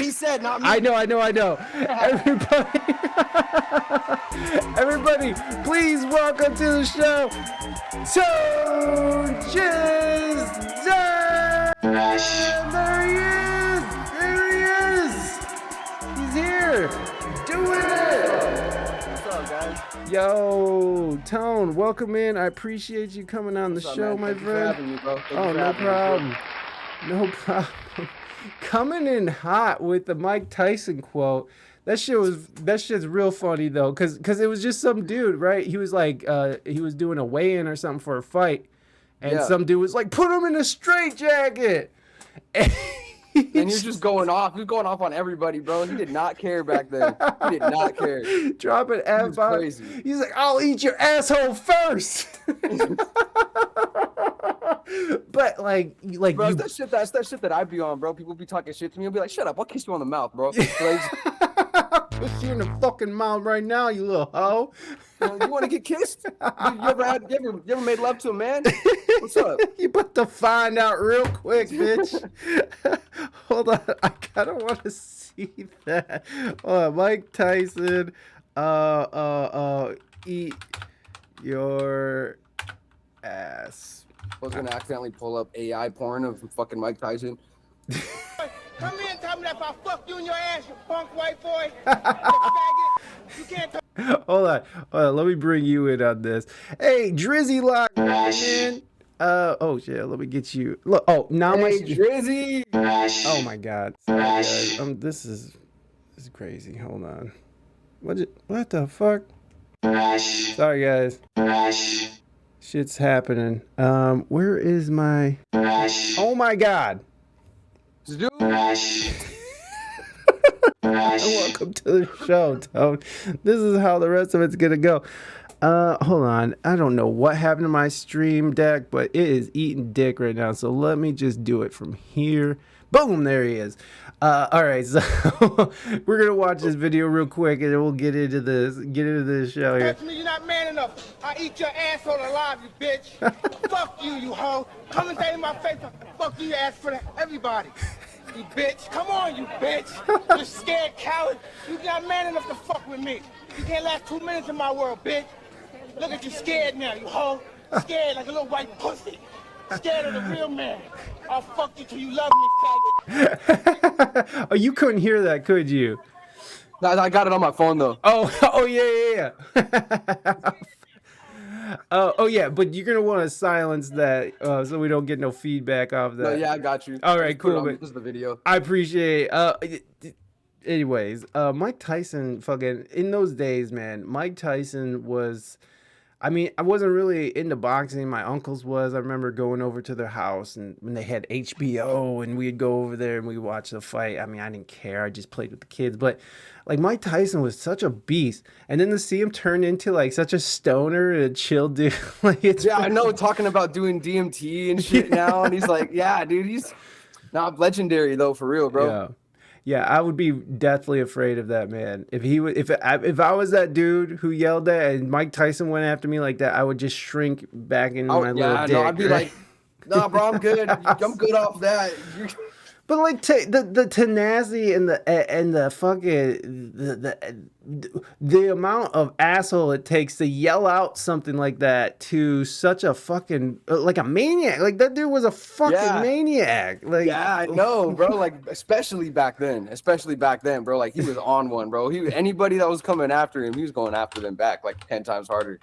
He said, not me. I know. Everybody, please welcome to the show, ToneJustDied. There he is. He's here, doing it. What's up, guys? Yo, Tone, welcome in. I appreciate you coming on the show, my Thank friend. You for having me, bro. Oh, no problem. No problem. Coming in hot with the Mike Tyson quote. That shit's real funny though, cause it was just some dude, right? He was like, he was doing a weigh-in or something for a fight, and some dude was like, "Put him in a straitjacket." And he was just going off. He was going off on everybody, bro. He did not care back then. He did not care. Dropping F-bomb. Crazy. He's like, "I'll eat your asshole first." But like bro, you, that's that shit that I be on, bro. People be talking shit to me. I'll be like, "Shut up! I'll kiss you on the mouth, bro." Push you in the fucking mouth right now, you little hoe. You want to get kissed? You ever made love to a man? What's up? You about to find out real quick, bitch. Hold on, I kind of want to see that. Mike Tyson, eat your ass. I was gonna accidentally pull up AI porn of fucking Mike Tyson. Come here and tell me that if I fuck you in your ass, you punk white boy. You faggot. You can't talk. Hold on. Let me bring you in on this. Hey, Drizzy Lock, man. Oh shit. Let me get you. Look. Oh, now hey, Drizzy. Oh my God. Sorry, guys. This is crazy. Hold on. What the fuck? Sorry, guys. Shit's happening. Where is my? Oh my God. Welcome to the show, Tone. This is how the rest of it's gonna go. Hold on. I don't know what happened to my stream deck, but it is eating dick right now. So let me just do it from here. Boom, there he is. All right, so we're gonna watch this video real quick, and then we'll get into this show here. Touch me, you're not man enough. I eat your asshole alive, you bitch. Fuck you, you hoe. Come and say in my face, fuck you, ass for everybody. You bitch. Come on, you bitch. You scared coward. You're not man enough to fuck with me. You can't last 2 minutes in my world, bitch. Look at you scared now, you hoe. Scared like a little white pussy. Scared of the real man. I'll fuck you till you love me, faggot. Oh, you couldn't hear that, could you? I got it on my phone though. Oh yeah. Oh yeah, but you're gonna want to silence that so we don't get no feedback off that. No, yeah, I got you. All right, cool. This is the video. I appreciate. Anyways, Mike Tyson, fucking in those days, man. Mike Tyson was. I mean, I wasn't really into boxing. My uncles was. I remember going over to their house and when they had HBO and we'd go over there and we'd watch the fight. I mean, I didn't care. I just played with the kids. But like Mike Tyson was such a beast. And then to see him turn into like such a stoner and a chill dude. Like I know, talking about doing DMT and shit now. And he's like, yeah, dude, he's not legendary though, for real, bro. Yeah. Yeah, I would be deathly afraid of that man. If I was that dude who yelled that and Mike Tyson went after me like that, I would just shrink back into my little dick. No, I'd be like, nah, bro, I'm good. I'm good off that. But like the tenacity and the fucking the amount of asshole it takes to yell out something like that to such a fucking like a maniac. Like that dude was a fucking maniac. Like yeah, I know, bro. Like especially back then, bro. Like he was on one, bro. Anybody that was coming after him, he was going after them back like 10 times harder.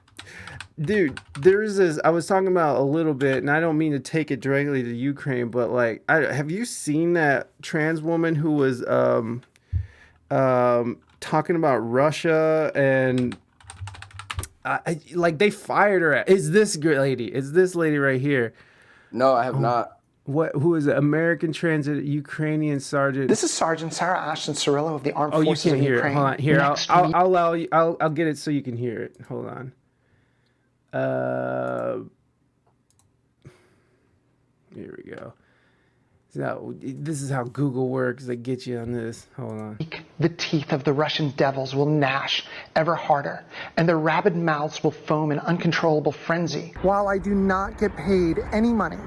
Dude, there's this. I was talking about a little bit, and I don't mean to take it directly to Ukraine, but like, have you seen that trans woman who was talking about Russia and like they fired her? Is this lady? Is this lady right here? No, I have not. Who is it? American transit Ukrainian sergeant. This is Sergeant Sarah Ashton Cirillo of the Armed Forces you can of hear Ukraine. It. Hold on. Here, I'll allow you. I'll get it so you can hear it. Hold on. Here we go. So this is how Google works. They get you on this. Hold on. The teeth of the Russian devils will gnash ever harder, and their rabid mouths will foam in uncontrollable frenzy. While I do not get paid any money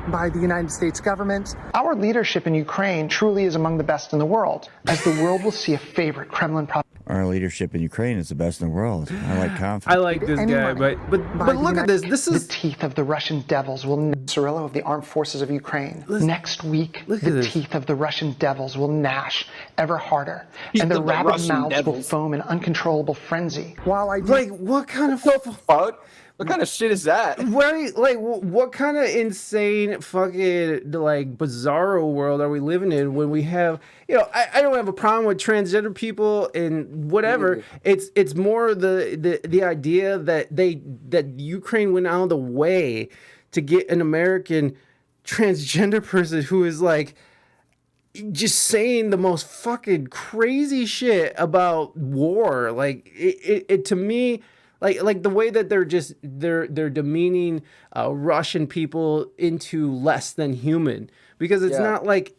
by the United States government. Our leadership in Ukraine truly is among the best in the world, as the world will see a favorite Kremlin Our leadership in Ukraine is the best in the world. I like confidence. I like this guy, but look at this. This is the teeth of the Russian devils will Cirillo of the armed forces of Ukraine. Next week, the teeth of the Russian devils will gnash ever harder, and their rabid mouths will foam in uncontrollable frenzy. While I like, what kind of fuck? What kind of shit is that? Right? Like, what kind of insane fucking like bizarro world are we living in when we have, you know, I don't have a problem with transgender people and whatever. It's more the idea that Ukraine went out of the way to get an American transgender person who is like just saying the most fucking crazy shit about war. Like it to me. Like the way that they're demeaning Russian people into less than human, because it's not like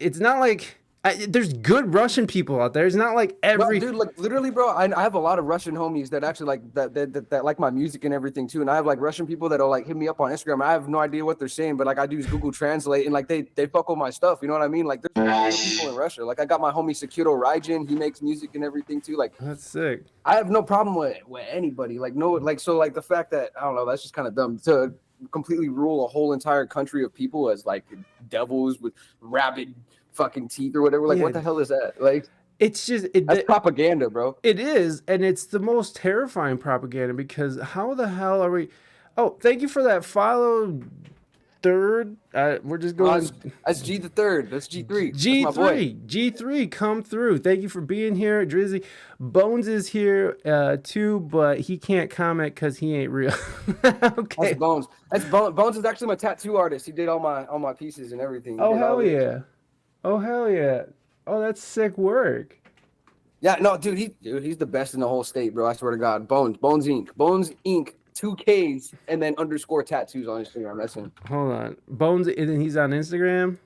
there's good Russian people out there. It's not like every dude, like literally, bro. I have a lot of Russian homies that actually like that like my music and everything too. And I have like Russian people that'll like hit me up on Instagram. I have no idea what they're saying, but like I do Google Translate and like they fuck with my stuff. You know what I mean? Like there's people in Russia. Like I got my homie Sekiro Raijin. He makes music and everything too. Like that's sick. I have no problem with anybody. Like no, like so like the fact that I don't know, that's just kind of dumb to completely rule a whole entire country of people as like devils with rabid fucking teeth or whatever. Like what the hell is that? Like it's just that's propaganda, bro. It is, and it's the most terrifying propaganda, because how the hell are we? Oh, thank you for that follow. Third, we're just going. That's G the third. That's G3. G3, come through. Thank you for being here, Drizzy. Bones is here too, but he can't comment because he ain't real. Okay. That's Bones. That's Bones. Bones is actually my tattoo artist. He did all my pieces and everything. Oh hell yeah! Oh hell yeah! Oh, that's sick work. Yeah, no, dude, he's the best in the whole state, bro. I swear to God. Bones Inc. 2 Ks and then _ tattoos on Instagram. That's him. Hold on, Bones, and he's on Instagram.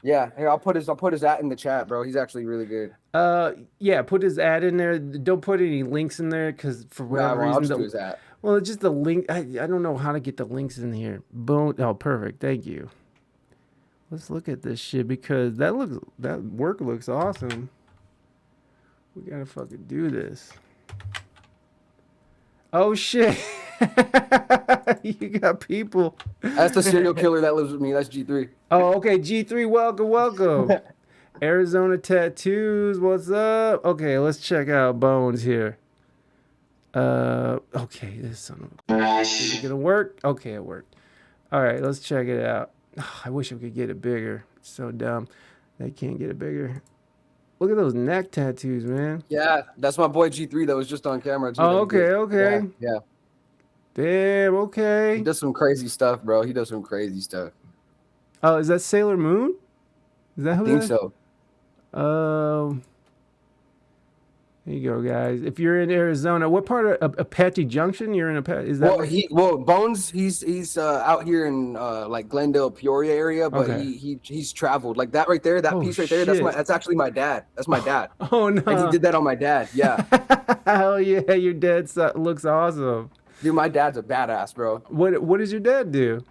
Yeah, here I'll put his ad in the chat, bro. He's actually really good. Yeah, put his ad in there. Don't put any links in there because for whatever reason, I'll just do his ad. Well, it's just the link. I don't know how to get the links in here. Bone. Oh, perfect. Thank you. Let's look at this shit because that work looks awesome. We gotta fucking do this. Oh shit. You got people. That's the serial killer that lives with me. That's G3. Oh, okay. G3, welcome. Arizona Tattoos, what's up? Okay, let's check out Bones here. Okay, this son of a... Is it gonna work? Okay, it worked. All right, let's check it out. Oh, I wish I could get it bigger. It's so dumb. They can't get it bigger. Look at those neck tattoos, man. Yeah, that's my boy G3 that was just on camera too. Oh, okay. Yeah. Damn, okay. He does some crazy stuff, bro. He does some crazy stuff. Oh, is that Sailor Moon? Is that who? I think so. There you go, guys. If you're in Arizona, what part of Apache Junction? You're in Apache. Is that? Well, Bones, he's out here in like Glendale, Peoria area, but he's traveled like that right there. That piece right there. That's actually my dad. That's my dad. Oh no! And he did that on my dad. Yeah. Hell yeah! Your dad looks awesome. Dude, my dad's a badass, bro. What does your dad do?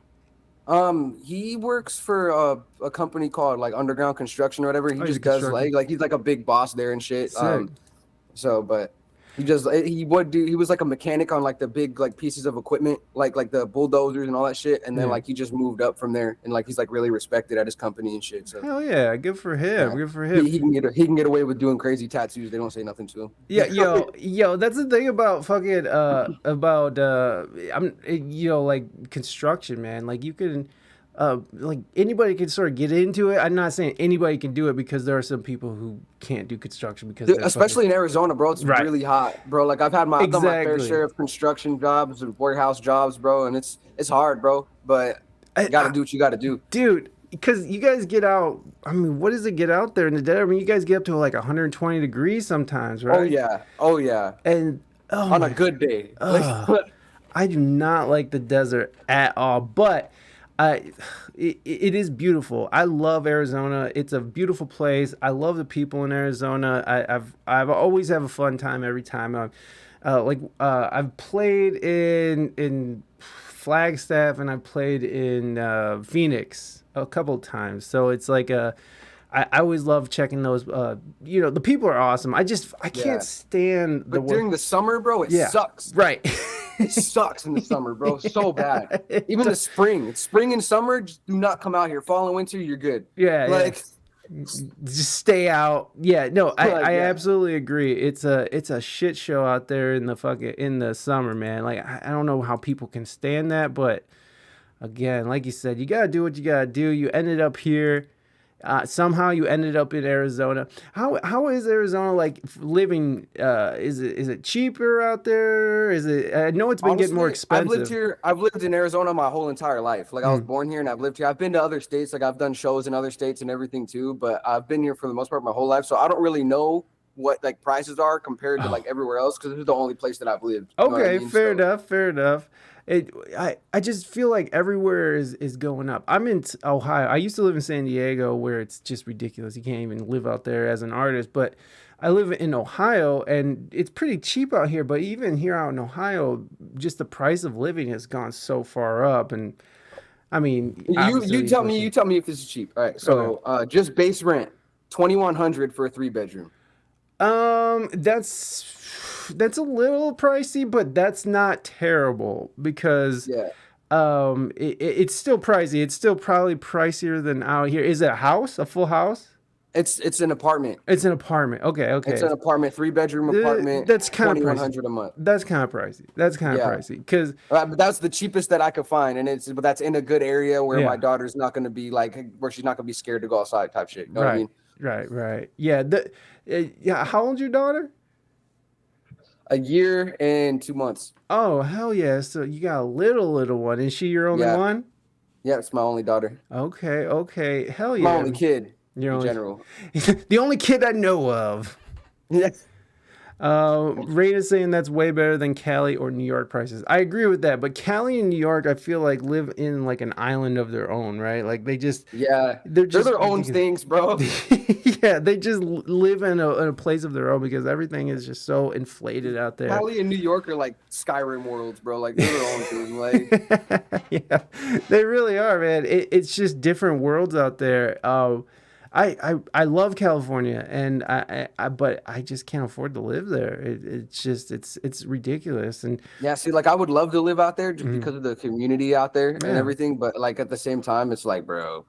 He works for a company called like Underground Construction or whatever. He just does like he's like a big boss there and shit. Sick. But he was like a mechanic on like the big like pieces of equipment, like the bulldozers and all that shit. And then like he just moved up from there, and like he's like really respected at his company and shit. So hell yeah, good for him. Yeah. Good for him. He can get away with doing crazy tattoos. They don't say nothing to him. Yeah, yo, that's the thing about fucking like construction, man. Like you can. Like anybody can sort of get into it. I'm not saying anybody can do it because there are some people who can't do construction because especially in Arizona, bro. It's really hot, bro. Like I've done my fair share of construction jobs and warehouse jobs, bro, and it's hard, bro. But you gotta do what you gotta do, dude. Because you guys get out. I mean, what does it get out there in the day? I mean, you guys get up to like 120 degrees sometimes, right? Oh yeah. And on a good day, I do not like the desert at all, but. It is beautiful. I love Arizona. It's a beautiful place. I love the people in Arizona. I've always have a fun time every time. I've played in Flagstaff, and I played in Phoenix a couple times. So it's like I always love checking those. You know, the people are awesome. I can't stand the But during the summer, bro, it sucks. Right. It sucks in the summer, bro. So bad. Yeah, Even the spring. It's spring and summer, just do not come out here. Fall and winter, you're good. Yeah. Like just stay out. Yeah, no, I absolutely agree. It's a shit show out there in the summer, man. Like I don't know how people can stand that, but again, like you said, you gotta do what you gotta do. You ended up here. Somehow you ended up in Arizona. How is Arizona like living? Is it cheaper out there? Is it? I know it's been getting more expensive. I've lived in Arizona my whole entire life. Like I was born here and I've lived here. I've been to other states. Like I've done shows in other states and everything too. But I've been here for the most part my whole life, so I don't really know what like prices are compared to like everywhere else because this is the only place that I've lived. You know what I mean? Fair enough. I just feel like everywhere is going up. I'm in Ohio. I used to live in San Diego where it's just ridiculous. You can't even live out there as an artist. But I live in Ohio and it's pretty cheap out here. But even here out in Ohio, just the price of living has gone so far up. And I mean, you tell me if this is cheap. All right. So just base rent, $2,100 for a 3-bedroom. That's a little pricey, but that's not terrible because it's still pricey. It's still probably pricier than out here. Is it a house? A full house? It's an apartment. It's an apartment. Okay. It's an apartment, 3-bedroom apartment. That's kind of $2,100 a month. That's kind of pricey. Pricey because but that's the cheapest that I could find, and but that's in a good area where my daughter's not going to be like where she's not going to be scared to go outside type shit. You know what I mean? Right. Yeah. How old's your daughter? A year and 2 months. Oh, hell yeah. So you got a little one. Is she your only one? Yeah, it's my only daughter. Okay. Hell yeah. My only kid in general. The only kid I know of. Yes. Ray is saying that's way better than Cali or New York prices. I agree with that, but Cali and New York, I feel like live in like an island of their own, right? Like they just they're their own things, bro. Yeah, they just live in a place of their own because everything is just so inflated out there. Cali and New York are like Skyrim worlds, bro. Like they're their own thing. Like yeah, they really are, man. It's just different worlds out there. I love California, and but I just can't afford to live there. It's ridiculous. And yeah, see, like I would love to live out there just because of the community out there and everything. But like at the same time, it's like, bro,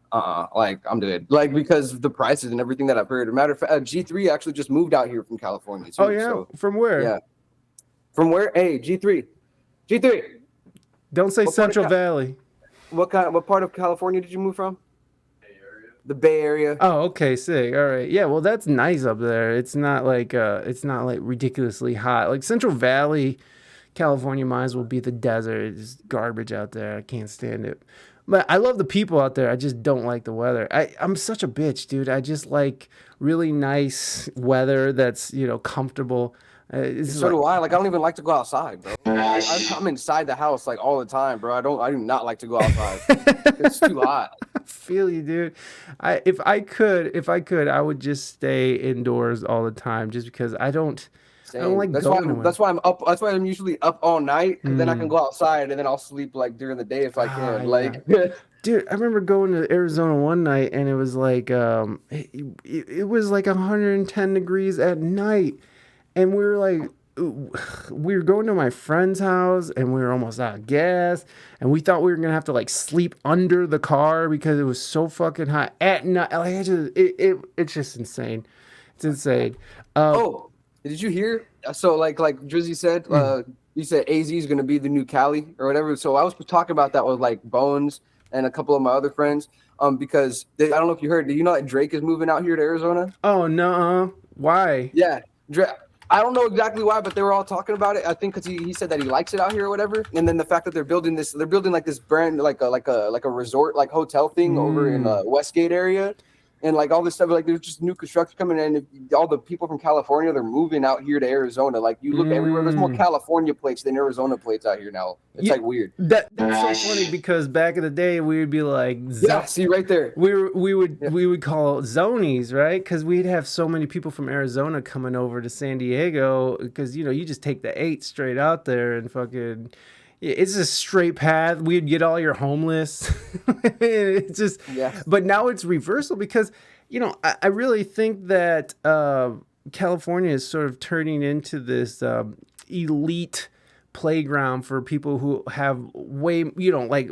like I'm good. Like because of the prices and everything that I've heard. Matter of fact, G3 actually just moved out here from California too. Oh yeah, so, from where? Yeah, from where? Hey, G3. Don't say Central Valley. What part of California did you move from? The Bay Area. Oh, okay, sick. All right. Yeah, well that's nice up there. It's not like ridiculously hot. Like Central Valley, California might as well be the desert. It's garbage out there. I can't stand it. But I love the people out there. I just don't like the weather. I'm such a bitch, dude. I just like really nice weather that's, comfortable. So do I. Like I don't even like to go outside, bro. I'm inside the house like all the time, bro. I do not like to go outside. It's too hot. I feel you, dude. If I could, I would just stay indoors all the time, just because I don't like going. That's why I'm up. That's why I'm usually up all night, and then I can go outside, and then I'll sleep like during the day if I can. Like, dude, I remember going to Arizona one night, and it was like it was like 110 degrees at night. And we were going to my friend's house and we were almost out of gas. And we thought we were going to have to like sleep under the car because it was so fucking hot at night. Like it's just insane. It's insane. Did you hear? So like Drizzy said, you said AZ is going to be the new Cali or whatever. So I was talking about that with like Bones and a couple of my other friends. Because I don't know if you heard, do you know that Drake is moving out here to Arizona? Oh, no. Why? Yeah. I don't know exactly why, but they were all talking about it. I think because he said that he likes it out here or whatever. And then the fact that they're building like this brand, like a resort, like hotel thing over in Westgate area. And like all this stuff, like there's just new construction coming in. And all the people from California, they're moving out here to Arizona. Like you look everywhere, there's more California plates than Arizona plates out here now. It's like weird. That's so funny because back in the day we would be like, see right there. We would call zonies, right? Because we'd have so many people from Arizona coming over to San Diego because you just take the 8 straight out there and fucking. it's a straight path. We'd get all your homeless. It's just, but now it's reversal because, you know, I really think that California is sort of turning into this elite playground for people who have way, you know, like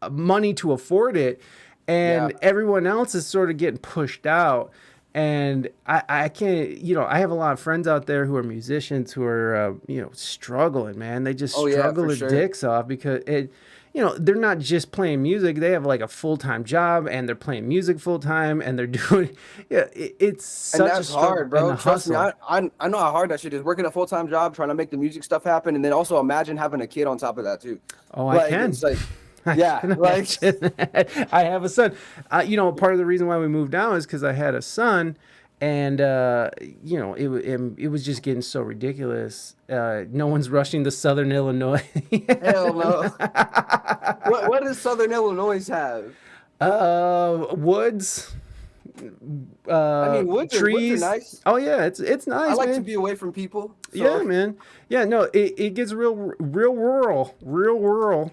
money to afford it. And everyone else is sort of getting pushed out. And I can't, you know, I have a lot of friends out there who are musicians who are, you know, struggling, man. They just struggle their dicks off because it, you know, they're not just playing music. They have like a full-time job and they're playing music full-time and they're doing, it's such and that's hard, bro. Trust me, I know how hard that shit is. Working a full-time job, trying to make the music stuff happen. And then also imagine having a kid on top of that too. Oh, I can. It's like, yeah, like I have a son. You know, part of the reason why we moved down is because I had a son, and you know, it was just getting so ridiculous. No one's rushing to Southern Illinois. Hell no. What does Southern Illinois have? Woods. I mean, woods trees. Are nice. Oh yeah, it's nice. I like man. to be away from people. So. Yeah, man. Yeah, no, it gets real rural,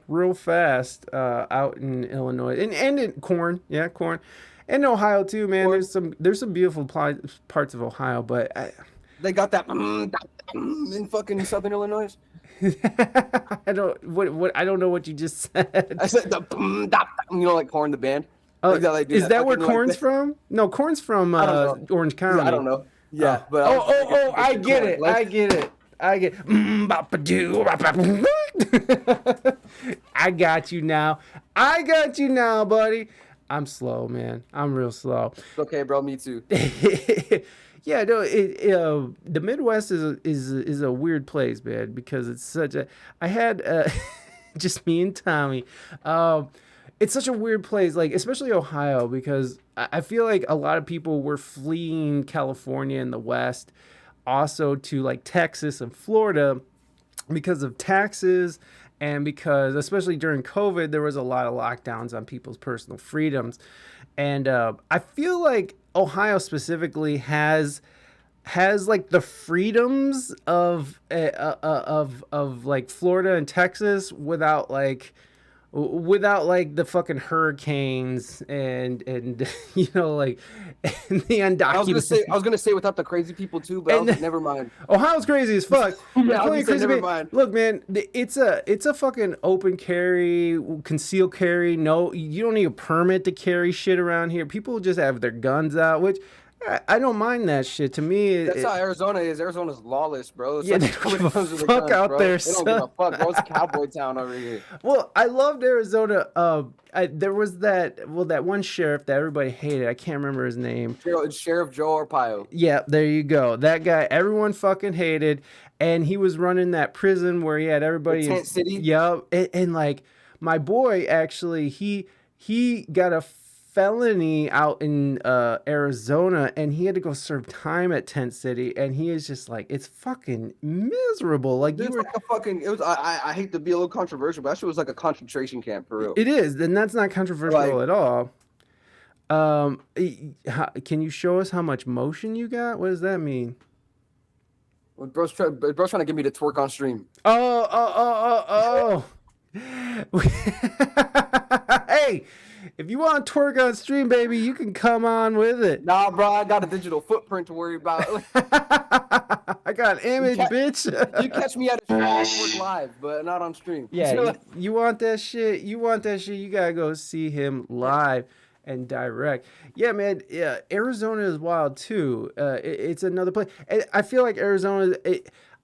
real fast out in Illinois and in corn. Yeah, corn, and Ohio too, man. Corn. There's some beautiful parts of Ohio, but they got that in fucking Southern Illinois. I don't know what you just said. I said the you know, like Korn the band. Oh, is that where Korn's from? No, Korn's from Orange County. I don't know. Yeah, but I get it. I get it. I got you now. I got you now, buddy. I'm slow, man. I'm real slow. It's okay, bro. Me too. Yeah, no. The Midwest is a weird place, man, because it's such a. I had just me and Tommy. It's such a weird place, like especially Ohio, because I feel like a lot of people were fleeing California and the West, also to like Texas and Florida, because of taxes and because, especially during COVID, there was a lot of lockdowns on people's personal freedoms, and I feel like Ohio specifically has like the freedoms of like Florida and Texas without like the fucking hurricanes and you know, like, and the undocumented. I was gonna say without the crazy people too, but never mind. Ohio's crazy as fuck. Yeah, never mind. Look, man, it's a fucking open carry, concealed carry. No, you don't need a permit to carry shit around here. People just have their guns out, which I don't mind that shit. To me, that's how Arizona is. Arizona's lawless, bro. It's yeah, like, they don't give a fuck out there. They don't give a fuck, bro. It's a cowboy town over here. Well, I loved Arizona. There was that one sheriff that everybody hated. I can't remember his name. Sheriff Joe Arpaio. Yeah, there you go. That guy, everyone fucking hated, and he was running that prison where he had everybody. Tent City. Yeah, and like my boy, actually, he got a felony out in Arizona, and he had to go serve time at Tent City, and he is just like, it's fucking miserable. Like, it's like a fucking. It was. I hate to be a little controversial, but that shit was like a concentration camp for real. It is, and that's not controversial at all. Can you show us how much motion you got? What does that mean? Well, bro's trying to get me to twerk on stream. Oh. Hey. If you want to twerk on stream, baby, you can come on with it. Nah, bro, I got a digital footprint to worry about. I got an image, bitch. You catch me at a twerk live, but not on stream. Yeah, you want that shit? You gotta go see him live and direct. Yeah, man. Yeah, Arizona is wild too. It's another place. And I feel like Arizona.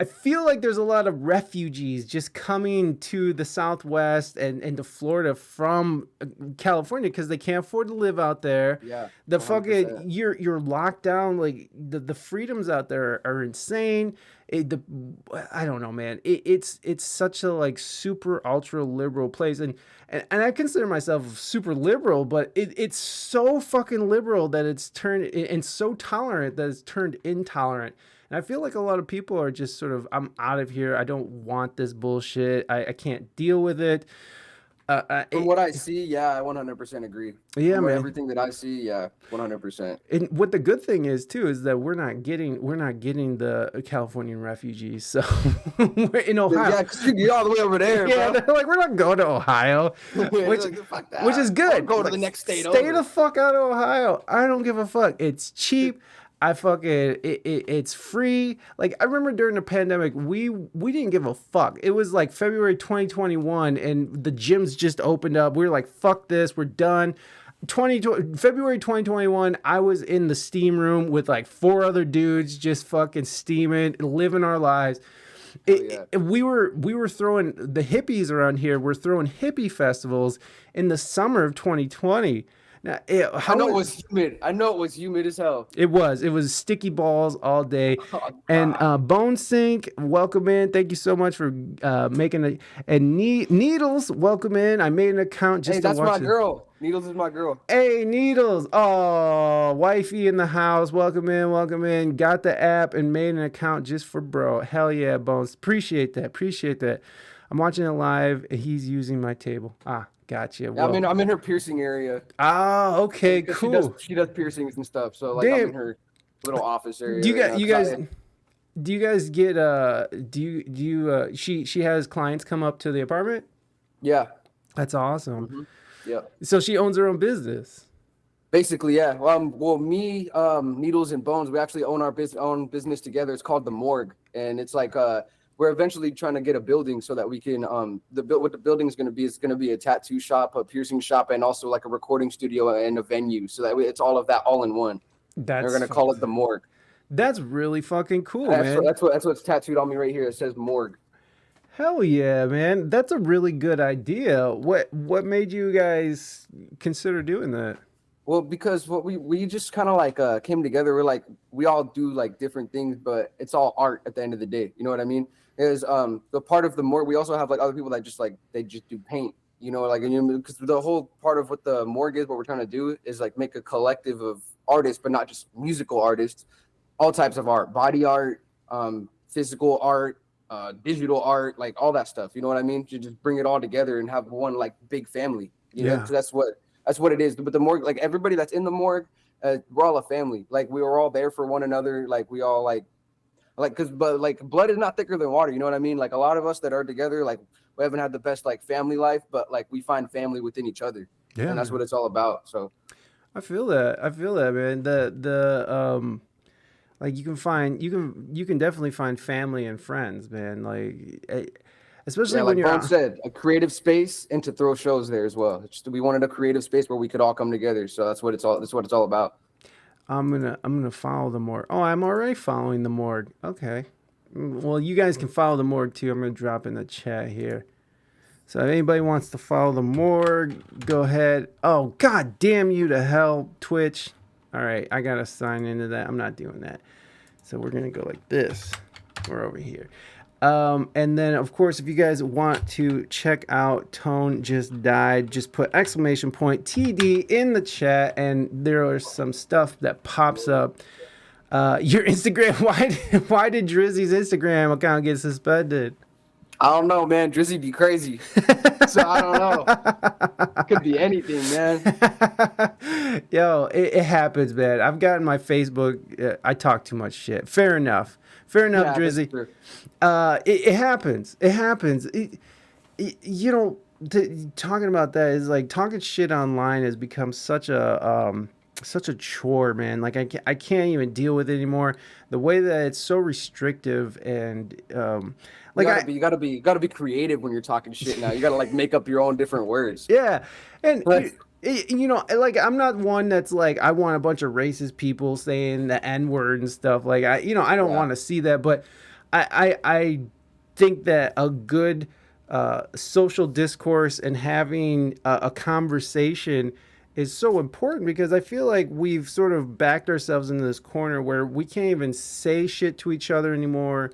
I feel like there's a lot of refugees just coming to the Southwest and to Florida from California because they can't afford to live out there. Yeah. The 100%. Fucking you're locked down. Like the freedoms out there are insane. I don't know, man. It's such a like super ultra liberal place, and I consider myself super liberal, but it's so fucking liberal that it's turned, and so tolerant that it's turned intolerant. And I feel like a lot of people are just sort of, I'm out of here. I don't want this bullshit. I can't deal with it. From what I see, yeah, I 100% agree. Yeah, From man. everything that I see, yeah, 100%. And what the good thing is too is that we're not getting the Californian refugees. So we're in Ohio. Yeah, because you're all the way over there, Yeah, bro. they're like, we're not going to Ohio, which Like, fuck that. which is good. Go to Like, the next state Stay over. the fuck out of Ohio. I don't give a fuck. It's cheap. I fucking it's free. Like I remember during the pandemic, we didn't give a fuck. It was like February 2021, and the gyms just opened up. We were like, fuck this, we're done. February 2021, I was in the steam room with like 4 other dudes, just fucking steaming, living our lives. We were throwing the hippies around here. We're throwing hippie festivals in the summer of 2020. Now, I know it was humid. I know it was humid as hell. It was sticky balls all day. Oh, and Bone Sink, welcome in. Thank you so much for making Needles, welcome in. I made an account just to watch that's my girl. Needles is my girl. Hey, Needles. Oh, wifey in the house. Welcome in, welcome in. Got the app and made an account just for bro. Hell yeah, Bones. Appreciate that. I'm watching it live. He's using my table. Gotcha. Yeah, I'm in her piercing area. Okay, cool. She does piercings and stuff. So like I'm in her little office area. Do you guys get she has clients come up to the apartment? Yeah. That's awesome. Mm-hmm. Yeah. So she owns her own business. Basically, yeah. Well, me, Needles and Bones, we actually own our own business together. It's called the Morgue, and it's like we're eventually trying to get a building so that we can what the building is going to be. It's going to be a tattoo shop, a piercing shop, and also like a recording studio and a venue. So that it's all of that all in one. We're going to call it the Morgue. That's really fucking cool, man. That's what's tattooed on me right here. It says Morgue. Hell yeah, man. That's a really good idea. What made you guys consider doing that? Well, because what we just kind of like came together. We're like, we all do like different things, but it's all art at the end of the day. You know what I mean? Is the part of the Morgue, we also have like other people that just like they just do paint, you know, like, and because the whole part of what the Morgue is, what we're trying to do is like make a collective of artists, but not just musical artists, all types of art, body art, physical art, digital art, like all that stuff. You know what I mean? To just bring it all together and have one like big family. You know, so that's what it is. But the Morgue, like everybody that's in the Morgue, we're all a family. Like we were all there for one another. Like we all like but like blood is not thicker than water. You know what I mean? Like a lot of us that are together, like we haven't had the best like family life, but like we find family within each other. Yeah, and that's what it's all about. So I feel that, man. The like you can definitely find family and friends, man. Like especially when like you're Bob said, a creative space and to throw shows there as well. We wanted a creative space where we could all come together. So that's what it's all about. I'm gonna follow the Morgue. Oh, I'm already following the Morgue. Okay. Well, you guys can follow the Morgue too. I'm gonna drop in the chat here. So if anybody wants to follow the Morgue, go ahead. Oh, god damn you to hell, Twitch. All right, I gotta sign into that. I'm not doing that. So we're gonna go like this. We're over here. And then of course, if you guys want to check out Tone Just Died, just put !TD in the chat, and there are some stuff that pops up. Your Instagram, why did Drizzy's Instagram account get suspended? I don't know, man. Drizzy be crazy. So I don't know. Could be anything, man. Yo, it happens, man. I've gotten my Facebook. I talk too much shit. Fair enough, Drizzy. It happens. It happens. You know, talking about that is like talking shit online has become such a chore, man. Like I can't even deal with it anymore. The way that it's so restrictive and you gotta be creative when you're talking shit now. You gotta like make up your own different words. Yeah, and you know, like I'm not one that's like I want a bunch of racist people saying the N-word and stuff. Like I don't want to see that, but I think that a good social discourse and having a conversation is so important, because I feel like we've sort of backed ourselves into this corner where we can't even say shit to each other anymore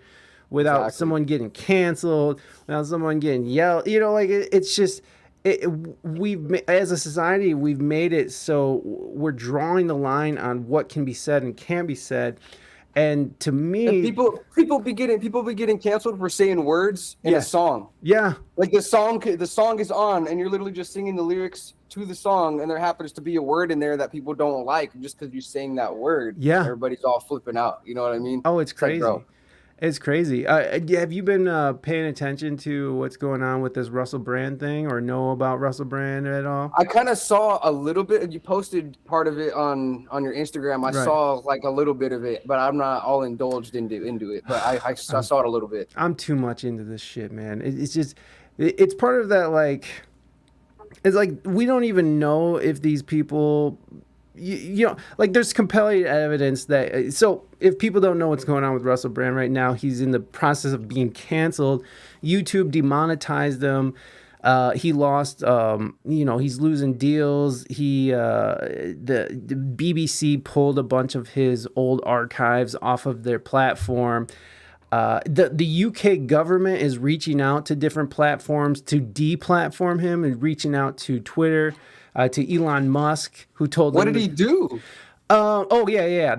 without someone getting canceled, without someone getting yelled. You know, like it's just as a society, we've made it so we're drawing the line on what can be said and can't be said. And to me, and people be getting canceled for saying words in a song. Yeah. Like the song is on, and you're literally just singing the lyrics to the song, and there happens to be a word in there that people don't like just because you saying that word. Yeah. Everybody's all flipping out. You know what I mean? Oh, it's crazy. Like, bro. It's crazy. Have you been paying attention to what's going on with this Russell Brand thing, or know about Russell Brand at all? I kind of saw a little bit. You posted part of it on your Instagram. I saw like a little bit of it, but I'm not all indulged into it. But I saw it a little bit. I'm too much into this shit, man. It's just, it's part of that, like, it's like we don't even know if these people, you know, like there's compelling evidence that, so if people don't know what's going on with Russell Brand right now, he's in the process of being canceled. YouTube demonetized him. He lost, you know, he's losing deals. The BBC pulled a bunch of his old archives off of their platform. The UK government is reaching out to different platforms to deplatform him, and reaching out to Twitter, to Elon Musk, who told him. What did he do? Oh yeah.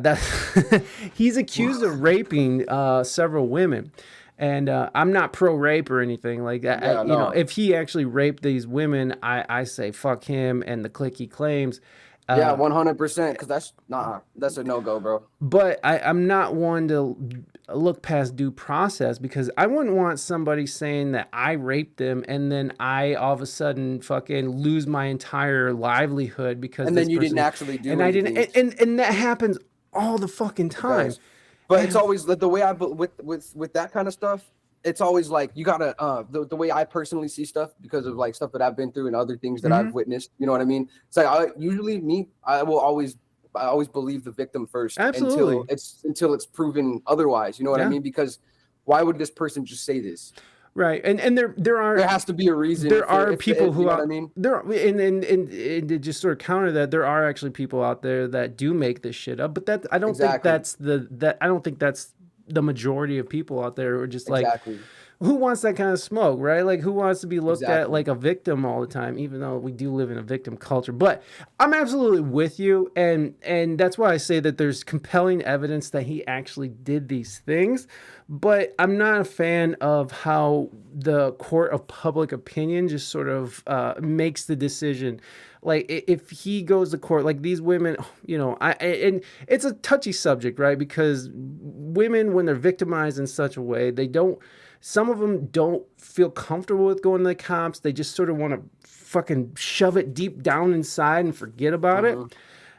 He's accused of raping several women. And I'm not pro-rape or anything like that. Yeah, you know, if he actually raped these women, I say fuck him and the clique he claims. Yeah, 100%. Because that's a no-go, bro. But I'm not one to look past due process, because I wouldn't want somebody saying that I raped them and then I all of a sudden fucking lose my entire livelihood because. And then you didn't actually do. And anything. I didn't, and that happens all the fucking time. But it's always the way with that kind of stuff. It's always like you gotta the way I personally see stuff, because of like stuff that I've been through and other things that I've witnessed. You know what I mean? It's like I will always believe the victim first. Absolutely. until it's proven otherwise. You know what I mean? Because why would this person just say this? Right, and there has to be a reason. There are people who, you know what I mean? There are, and to just sort of counter that, there are actually people out there that do make this shit up, but I don't think that's the majority of people out there who are just like, who wants that kind of smoke, right? Like, who wants to be looked at like a victim all the time, even though we do live in a victim culture. But I'm absolutely with you, and that's why I say that there's compelling evidence that he actually did these things. But I'm not a fan of how the court of public opinion just sort of makes the decision. Like, if he goes to court, like these women, you know, and it's a touchy subject, right? Because women, when they're victimized in such a way, some of them don't feel comfortable with going to the cops. They just sort of want to fucking shove it deep down inside and forget about it.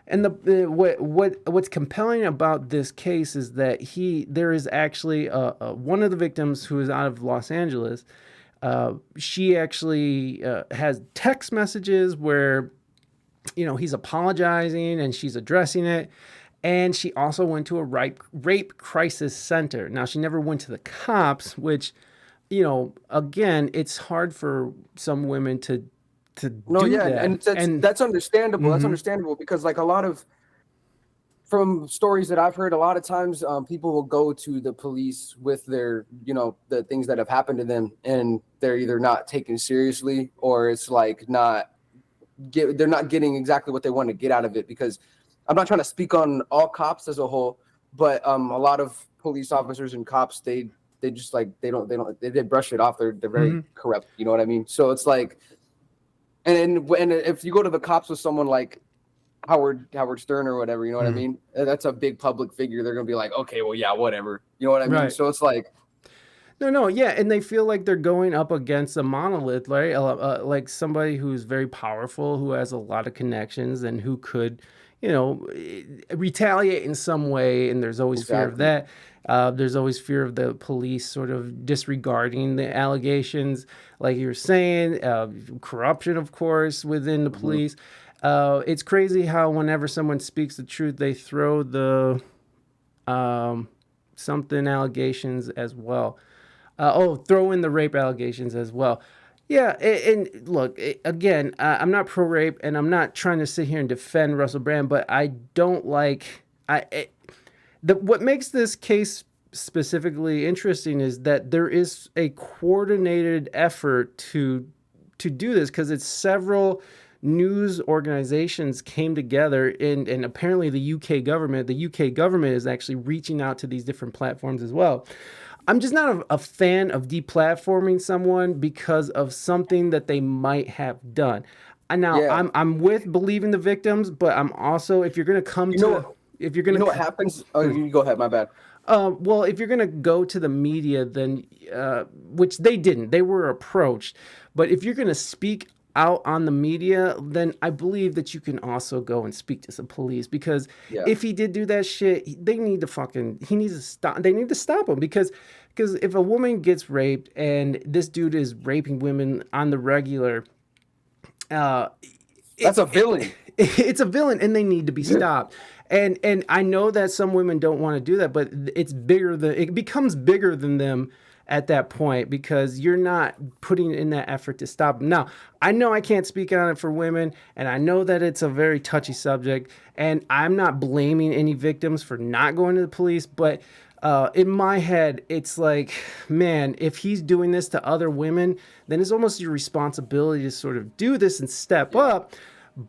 And what's compelling about this case is that there is actually one of the victims who is out of Los Angeles. She actually has text messages where, you know, he's apologizing and she's addressing it. And she also went to a rape crisis center. Now, she never went to the cops, which, you know, again, it's hard for some women to do that. And that's understandable. That's understandable, because like from stories that I've heard, a lot of times people will go to the police with their, you know, the things that have happened to them, and they're either not taken seriously, or it's like they're not getting exactly what they want to get out of it. Because I'm not trying to speak on all cops as a whole, but a lot of police officers and cops, they just like they brush it off. They're very corrupt. You know what I mean? So it's like, and if you go to the cops with someone like Howard Stern or whatever, you know what I mean? That's a big public figure. They're gonna be like, okay, well, yeah, whatever. You know what I mean? Right. So it's like, no, yeah, and they feel like they're going up against a monolith, right? Like somebody who's very powerful, who has a lot of connections, and who could, you know, retaliate in some way. And there's always fear of that. There's always fear of the police sort of disregarding the allegations, like you were saying, corruption, of course, within the police. It's crazy how whenever someone speaks the truth, they throw the something allegations as well. Throw in the rape allegations as well. Yeah, and look, again, I'm not pro-rape, and I'm not trying to sit here and defend Russell Brand, but I don't like... what makes this case specifically interesting is that there is a coordinated effort to do this, because it's several news organizations came together, and apparently the UK government is actually reaching out to these different platforms as well. I'm just not a fan of deplatforming someone because of something that they might have done. Now, I'm with believing the victims, but I'm also, if you're gonna come if you're gonna, you know what happens? Oh, you go ahead. My bad. Well, if you're gonna go to the media, then which they didn't, they were approached. But if you're gonna speak out on the media, then I believe that you can also go and speak to some police, because if he did do that shit, they need to he needs to stop. They need to stop him, because if a woman gets raped and this dude is raping women on the regular, that's a villain. It's a villain, and they need to be stopped. And I know that some women don't want to do that, but it becomes bigger than them at that point, because you're not putting in that effort to stop them. Now, I know I can't speak on it for women, and I know that it's a very touchy subject, and I'm not blaming any victims for not going to the police, but in my head, it's like, man, if he's doing this to other women, then it's almost your responsibility to sort of do this and step up.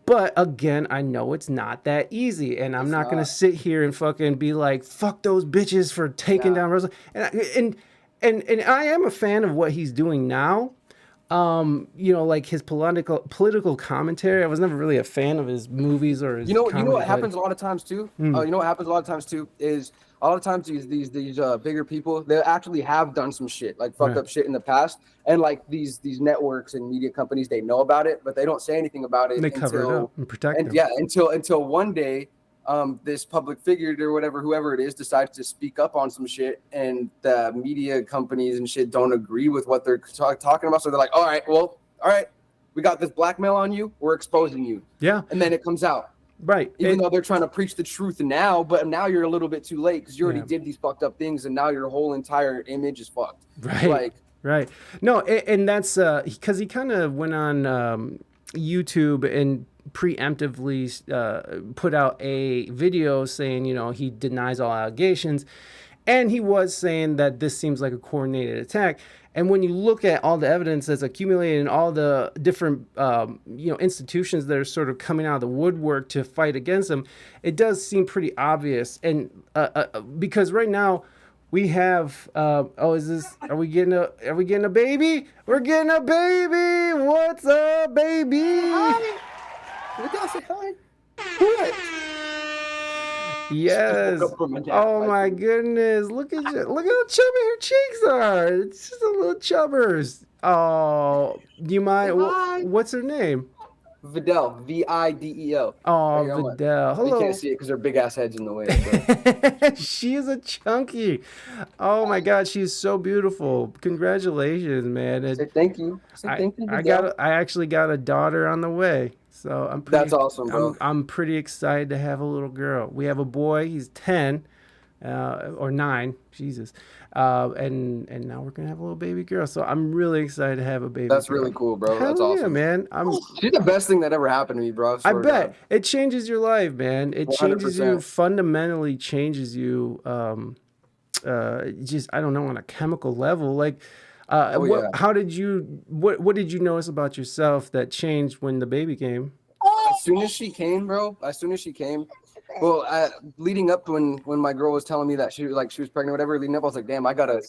But again, I know it's not that easy, and I'm not going to sit here and fucking be like, fuck those bitches for taking down Rosa. And I am a fan of what he's doing now. You know, like his political commentary. I was never really a fan of his movies or his you know what happens a lot of times too? You know what happens a lot of times too is a lot of times these bigger people, they actually have done some shit, like fucked up shit in the past, and like these networks and media companies, they know about it, but they don't say anything about it. And they cover it up and protect them. Yeah, until one day this public figure or whatever, whoever it is, decides to speak up on some shit, and the media companies and shit don't agree with what they're talking about. So they're like, all right, we got this blackmail on you. We're exposing you. Yeah. And then it comes out. Right. Even though they're trying to preach the truth now, but now you're a little bit too late, because you already did these fucked up things, and now your whole entire image is fucked. Right. Right. No, and that's because he kind of went on YouTube and preemptively put out a video saying, you know, he denies all allegations, and he was saying that this seems like a coordinated attack. And when you look at all the evidence that's accumulated in all the different institutions that are sort of coming out of the woodwork to fight against him, it does seem pretty obvious. And because right now we have are we getting a baby? We're getting a baby. What's up, baby? Hi. Look at say hi. What? Yes. Oh my goodness. Look at you. Look at how chubby her cheeks are. It's just a little chubbers. Oh, do you mind? What's her name? Videl. Videl. Oh, Videl. Hello. You can't see it because her big ass head's in the way. She is a chunky. Oh my God, she's so beautiful. Congratulations, man. Say thank you. Thank you. I actually got a daughter on the way. So that's awesome, bro. I'm pretty excited to have a little girl. We have a boy. He's 10 or 9. Jesus. And now we're gonna have a little baby girl. So I'm really excited to have a baby. That's girl. really cool, bro. Hell that's awesome, yeah, man. She's the best thing that ever happened to me, bro. I bet it changes your life, man. It 100%. Changes you, fundamentally changes you. Just I don't know, on a chemical level, like. How did you? What did you notice about yourself that changed when the baby came? As soon as she came, bro. Well, leading up to when my girl was telling me that she was pregnant, or whatever. Leading up, I was like, damn, I gotta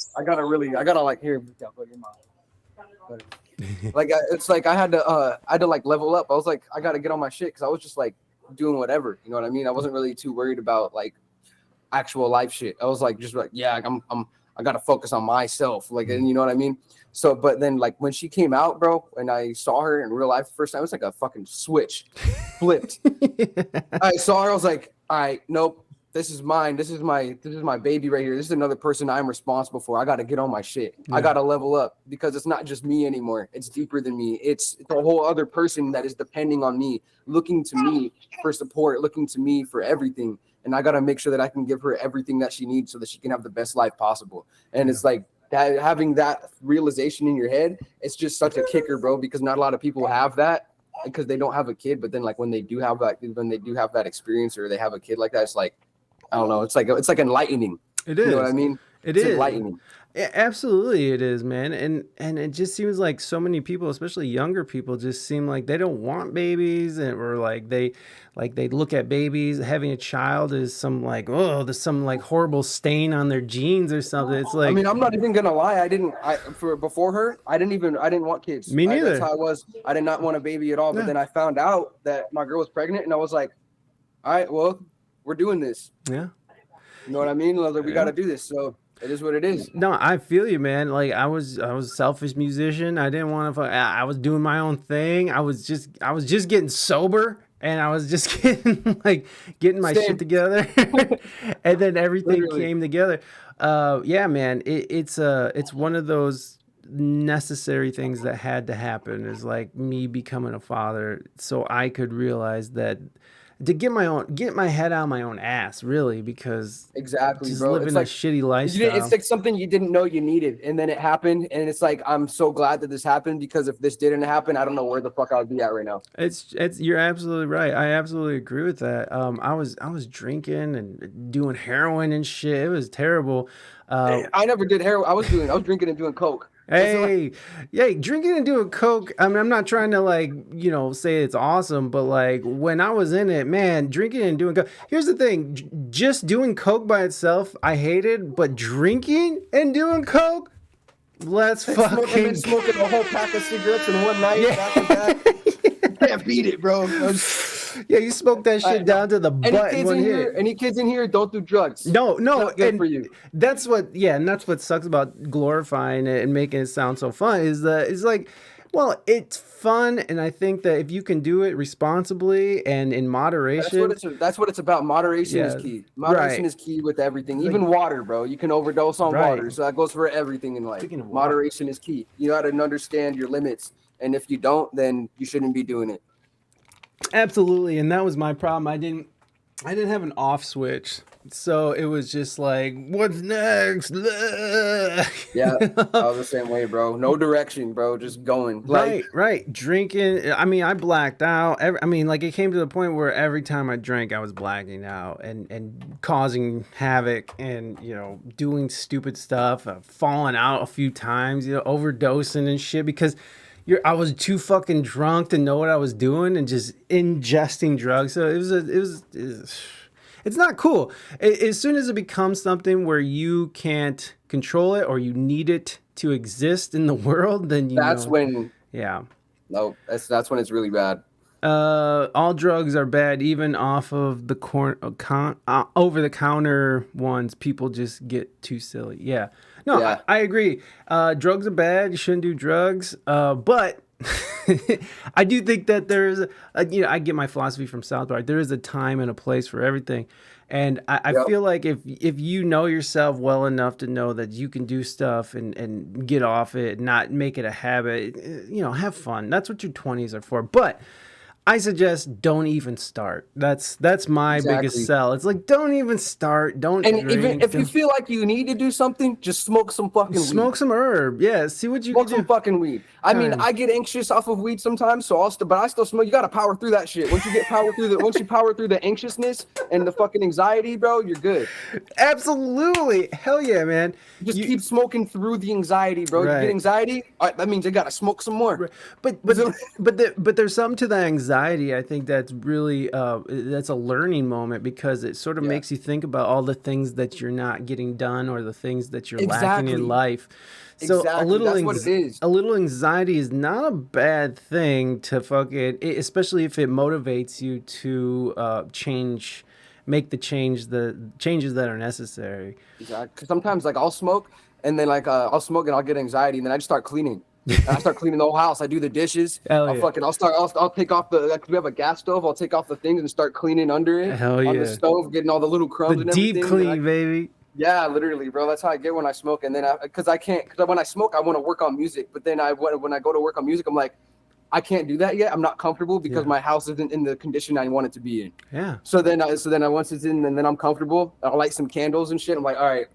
like here, your mom. Like it's like I had to like level up. I was like, I gotta get on my shit, because I was just like doing whatever. You know what I mean? I wasn't really too worried about like actual life shit. I was like, just like, yeah, I gotta focus on myself, like, and you know what I mean. So, but then like when she came out, bro, and I saw her in real life the first time, it was like a fucking switch flipped. I saw her, I was like, all right, nope, this is mine. This is my baby right here. This is another person I'm responsible for. I gotta get on my shit. Yeah. I gotta level up, because it's not just me anymore. It's deeper than me. It's a whole other person that is depending on me, looking to me for support, looking to me for everything. And I got to make sure that I can give her everything that she needs so that she can have the best life possible. And it's like that, having that realization in your head, it's just such a kicker, bro, because not a lot of people have that because they don't have a kid. But then like when they do have that experience, or they have a kid like that, it's like, I don't know. It's like enlightening. It is. You know what I mean? It It's is. enlightening. Absolutely it is, man. And it just seems like so many people, especially younger people, just seem like they don't want babies, or like they look at babies, having a child is some like, oh, there's some like horrible stain on their genes or something. It's I like, mean, I'm not even gonna lie. Before her, I didn't want kids. Me That's neither. how I was. I did not want a baby at all. But Yeah. then I found out that my girl was pregnant, and I was like, all right, well, we're doing this. yeah. You know what I mean? I was like, we got to do this. So it is what it is. No, I feel you, man. Like I was a selfish musician. I didn't want to. I was doing my own thing. I was just getting sober, and I was just getting my Same. shit together, and then everything Literally. came together. Yeah, man. It's one of those necessary things that had to happen. Is like me becoming a father, so I could realize that. To get my head out of my own ass, really, because Exactly, just bro. living It's a like shitty lifestyle. it's like something you didn't know you needed, and then it happened, and it's like I'm so glad that this happened, because if this didn't happen, I don't know where the fuck I would be at right now. It's you're absolutely right. I absolutely agree with that. I was drinking and doing heroin and shit. It was terrible. I never did heroin. I was drinking and doing coke. Hey, drinking and doing coke. I mean, I'm not trying to like, say it's awesome, but like when I was in it, man, drinking and doing coke. Here's the thing, just doing coke by itself, I hated, but drinking and doing coke, let's fucking Smoking a whole pack of cigarettes in one night. Yeah. Back to back. Can't beat it, bro. Yeah, you smoke that shit down to the butt in one hit. Any kids in here, don't do drugs. No, It's not good and for you. that's what sucks about glorifying it and making it sound so fun is that it's like, well, it's fun, and I think that if you can do it responsibly and in moderation, That's what it's about. Moderation is Yeah, key. Moderation right. is key with everything. Even water, bro. You can overdose on Right. water, so that goes for everything in life. Speaking of water. Moderation is key. You got to understand your limits, and if you don't, then you shouldn't be doing it. absolutely, and that was my problem. I didn't have an off switch, so it was just like, what's next? Yeah, I was the same way, bro. No direction, bro. Just going. Right. Drinking. I mean, I blacked out. Like it came to the point where every time I drank, I was blacking out and causing havoc and, doing stupid stuff, falling out a few times, overdosing and shit because I was too fucking drunk to know what I was doing and just ingesting drugs. So it's not cool. As soon as it becomes something where you can't control it or you need it to exist in the world, then when. Yeah. No, that's when it's really bad. All drugs are bad, even off of the over the counter ones. People just get too silly. Yeah. No, Yeah. I agree. Drugs are bad. You shouldn't do drugs. But I do think that there's, I get my philosophy from South Park. There is a time and a place for everything. And I Yep. feel like if you know yourself well enough to know that you can do stuff and get off it, not make it a habit, have fun. That's what your 20s are for. But I suggest don't even start. That's my Exactly. biggest sell. It's like, don't even start. Don't And drink. even if you don't- feel like you need to do something, just smoke some fucking weed. smoke some herb. Yeah, see what you Smoke can some do. fucking weed. I mean, Time. I get anxious off of weed sometimes, so but I still smoke. You gotta power through that shit. Once you power through the anxiousness and the fucking anxiety, bro, you're good. Absolutely. Hell yeah, man. Just keep smoking through the anxiety, bro. You Right. get anxiety, all right, that means you gotta smoke some more. But there's something to the anxiety. I think that's really that's a learning moment because it sort of Yeah. makes you think about all the things that you're not getting done or the things that you're lacking Exactly. in life. So Exactly. That's what it is. a little anxiety is not a bad thing to especially if it motivates you to make the changes that are necessary. Exactly. 'Cause sometimes like I'll smoke and then I'll smoke and I'll get anxiety and then I just start cleaning. And I start cleaning the whole house. I do the dishes. Hell yeah. I'll take off we have a gas stove. I'll take off the things and start cleaning under it. Hell On yeah. the stove, getting all the little crumbs The and deep everything. clean, And baby. yeah, literally, bro. That's how I get when I smoke. And then because when I smoke, I want to work on music. But then when I go to work on music, I'm like, I can't do that yet. I'm not comfortable because my house isn't in the condition I want it to be in. Yeah. So then once it's in, and then I'm comfortable, I'll light some candles and shit. I'm like, all right,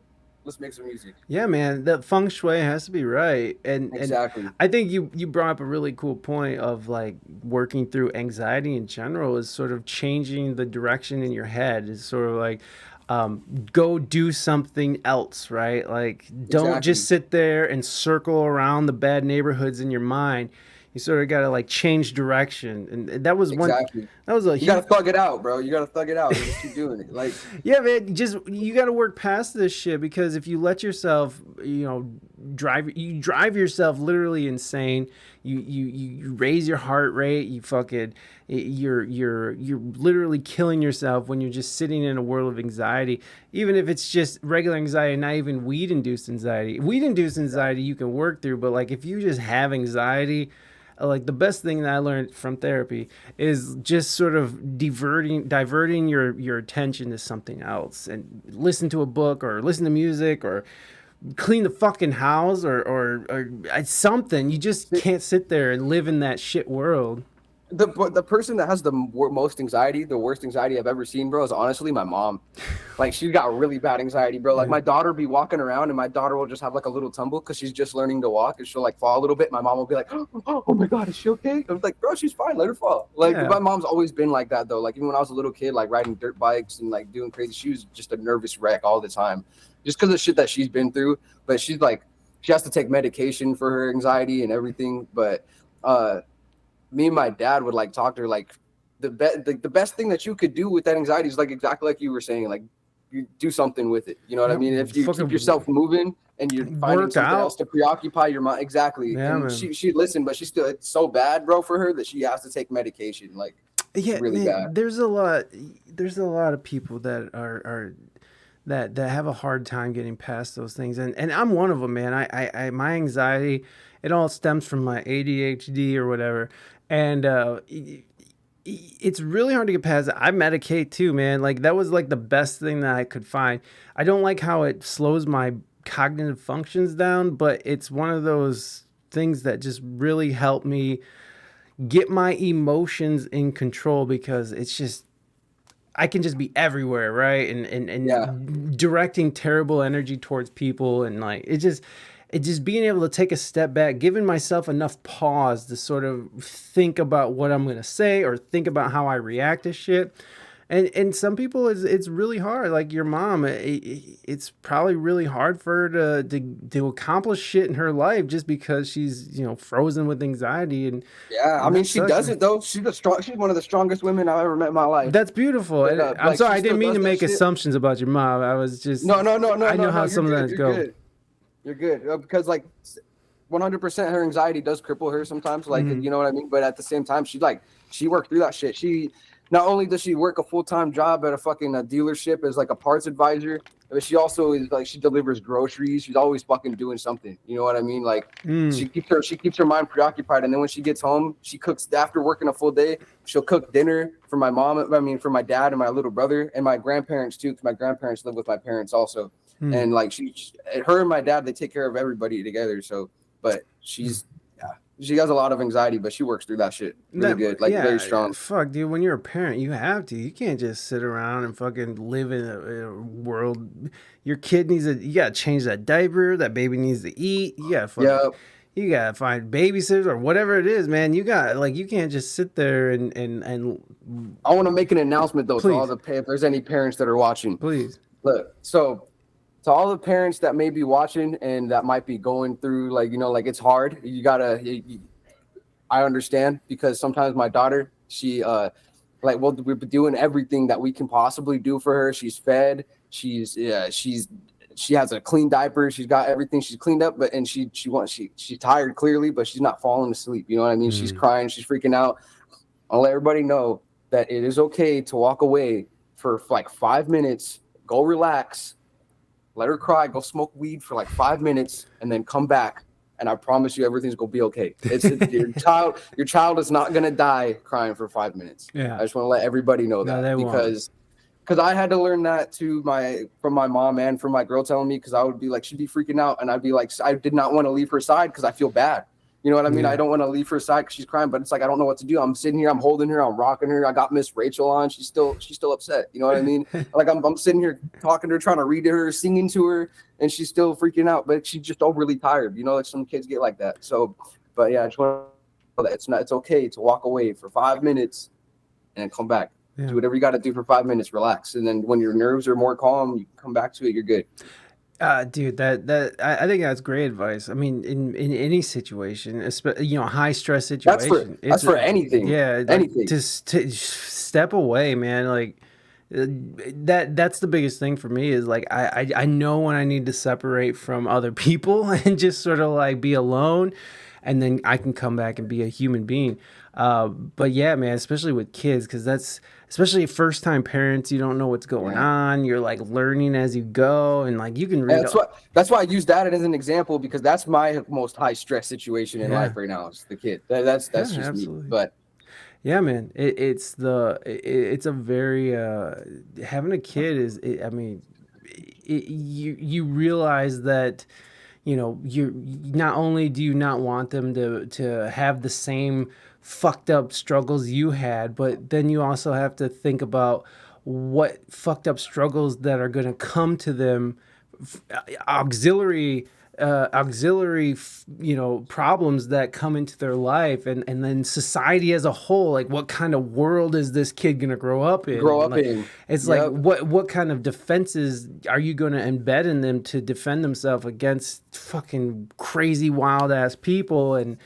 let's make some music. Yeah, man, the feng shui has to be right, and Exactly. I think you brought up a really cool point of like working through anxiety in general is sort of changing the direction in your head. Is sort of like, Go do something else, right? Like, don't just sit there and circle around the bad neighborhoods in your mind. You sort of got to like change direction. And that was Exactly. that was a You gotta thug it out, bro. You gotta thug it out and just keep doing it. Like, yeah, man, you got to work past this shit, because if you let yourself, drive yourself literally insane. You raise your heart rate. You're literally killing yourself when you're just sitting in a world of anxiety. Even if it's just regular anxiety, not even weed-induced anxiety. Weed-induced anxiety you can work through, but like if you just have anxiety, like the best thing that I learned from therapy is just sort of diverting your attention to something else, and listen to a book or listen to music or clean the fucking house or something. You just can't sit there and live in that shit world. The person that has the most anxiety, the worst anxiety I've ever seen, bro, is honestly my mom. Like, she's got really bad anxiety, bro. Like, my daughter be walking around, and my daughter will just have like a little tumble because she's just learning to walk, and she'll like fall a little bit. My mom will be like, oh my god, is she okay? I'm like, bro, she's fine, let her fall. Like, my mom's always been like that though. Like, even when I was a little kid, like riding dirt bikes and like doing crazy, she was just a nervous wreck all the time, just because of shit that she's been through. But she's like, she has to take medication for her anxiety and everything. But me and my dad would like talk to her, like the best thing that you could do with that anxiety is like exactly like you were saying, like you do something with it. You know what I mean? If you keep yourself moving and you're finding something else to preoccupy your mind. Exactly. Yeah, and she listened, but she's still, it's so bad, bro, for her that she has to take medication. Like, yeah, really bad. There's a lot of people that are that have a hard time getting past those things, and I'm one of them, man. I my anxiety, it all stems from my ADHD or whatever, and it's really hard to get past it. I medicate too, man. Like, that was like the best thing that I could find. I don't like how it slows my cognitive functions down, but it's one of those things that just really helped me get my emotions in control, because it's just, I can just be everywhere, right? And directing terrible energy towards people, and like it just being able to take a step back, giving myself enough pause to sort of think about what I'm gonna say or think about how I react to shit. And some people, it's really hard. Like your mom, it's probably really hard for her to accomplish shit in her life just because she's frozen with anxiety. And I mean, she does it though. She's one of the strongest women I've ever met in my life. That's beautiful. And, I'm sorry, I didn't mean to make assumptions about your mom. I was just no. I know how some of that go. Good. You're good, because like 100% her anxiety does cripple her sometimes. Like, you know what I mean. But at the same time, she worked through that shit. She not only does she work a full-time job at a fucking dealership as like a parts advisor, but she also is like, she delivers groceries. She's always fucking doing something. You know what I mean? Like she keeps her mind preoccupied. And then when she gets home, she cooks after working a full day. She'll cook dinner for my mom. I mean, for my dad and my little brother and my grandparents too, because my grandparents live with my parents also. And like her and my dad, they take care of everybody together. So, but she has a lot of anxiety, but she works through that shit really good, like very strong. Fuck, dude, when you're a parent, you have to. You can't just sit around and fucking live in a world. Your kid you gotta change that diaper. That baby needs to eat. You gotta you gotta find babysitters or whatever it is, man. You can't just sit there and. I want to make an announcement though, to all if there's any parents that are watching. Please look. So, to all the parents that may be watching and that might be going through, like, like it's hard. I understand, because sometimes my daughter, she we're doing everything that we can possibly do for her. She's fed. She has a clean diaper. She's got everything. She's cleaned up, she's tired clearly, but she's not falling asleep. You know what I mean? She's crying. She's freaking out. I'll let everybody know that it is okay to walk away for like 5 minutes, go relax, let her cry, go smoke weed for like 5 minutes, and then come back. And I promise you, everything's gonna be okay. Your child is not gonna die crying for 5 minutes. Yeah. I just want to let everybody know that, because I had to learn that from my mom and from my girl telling me, because I would be like, she'd be freaking out, and I'd be like, I did not want to leave her side because I feel bad. You know what I mean? Yeah. I don't want to leave her side because she's crying, but it's like, I don't know what to do. I'm sitting here, I'm holding her, I'm rocking her. I got Miss Rachel on. She's still upset. You know what I mean? Like I'm sitting here talking to her, trying to read to her, singing to her, and she's still freaking out, but she's just overly tired. Like some kids get like that. So, but yeah, I just want to know that it's okay to walk away for 5 minutes and come back. Yeah. Do whatever you got to do for 5 minutes, relax, and then when your nerves are more calm, you come back to it. You're good. Dude, I think that's great advice. I mean, in any situation, high stress situation, That's for anything. Yeah, like Anything. just to step away, man. Like that's the biggest thing for me is like I know when I need to separate from other people and just sort of like be alone, and then I can come back and be a human being. But yeah, man, especially with kids, because that's especially first time parents. You don't know what's going on. You're like learning as you go, and like you can read. That's why I use that as an example, because that's my most high stress situation in life right now. Is the kid. That's just absolutely. me. But yeah, man, it's a very having a kid is. I mean, you realize that. You know, you not only do you not want them to have the same fucked up struggles you had, but then you also have to think about what fucked up struggles that are going to come to them, auxiliary problems that come into their life, and then society as a whole. Like, what kind of world is this kid gonna grow up in? It's like what kind of defenses are you gonna embed in them to defend themselves against fucking crazy wild ass people and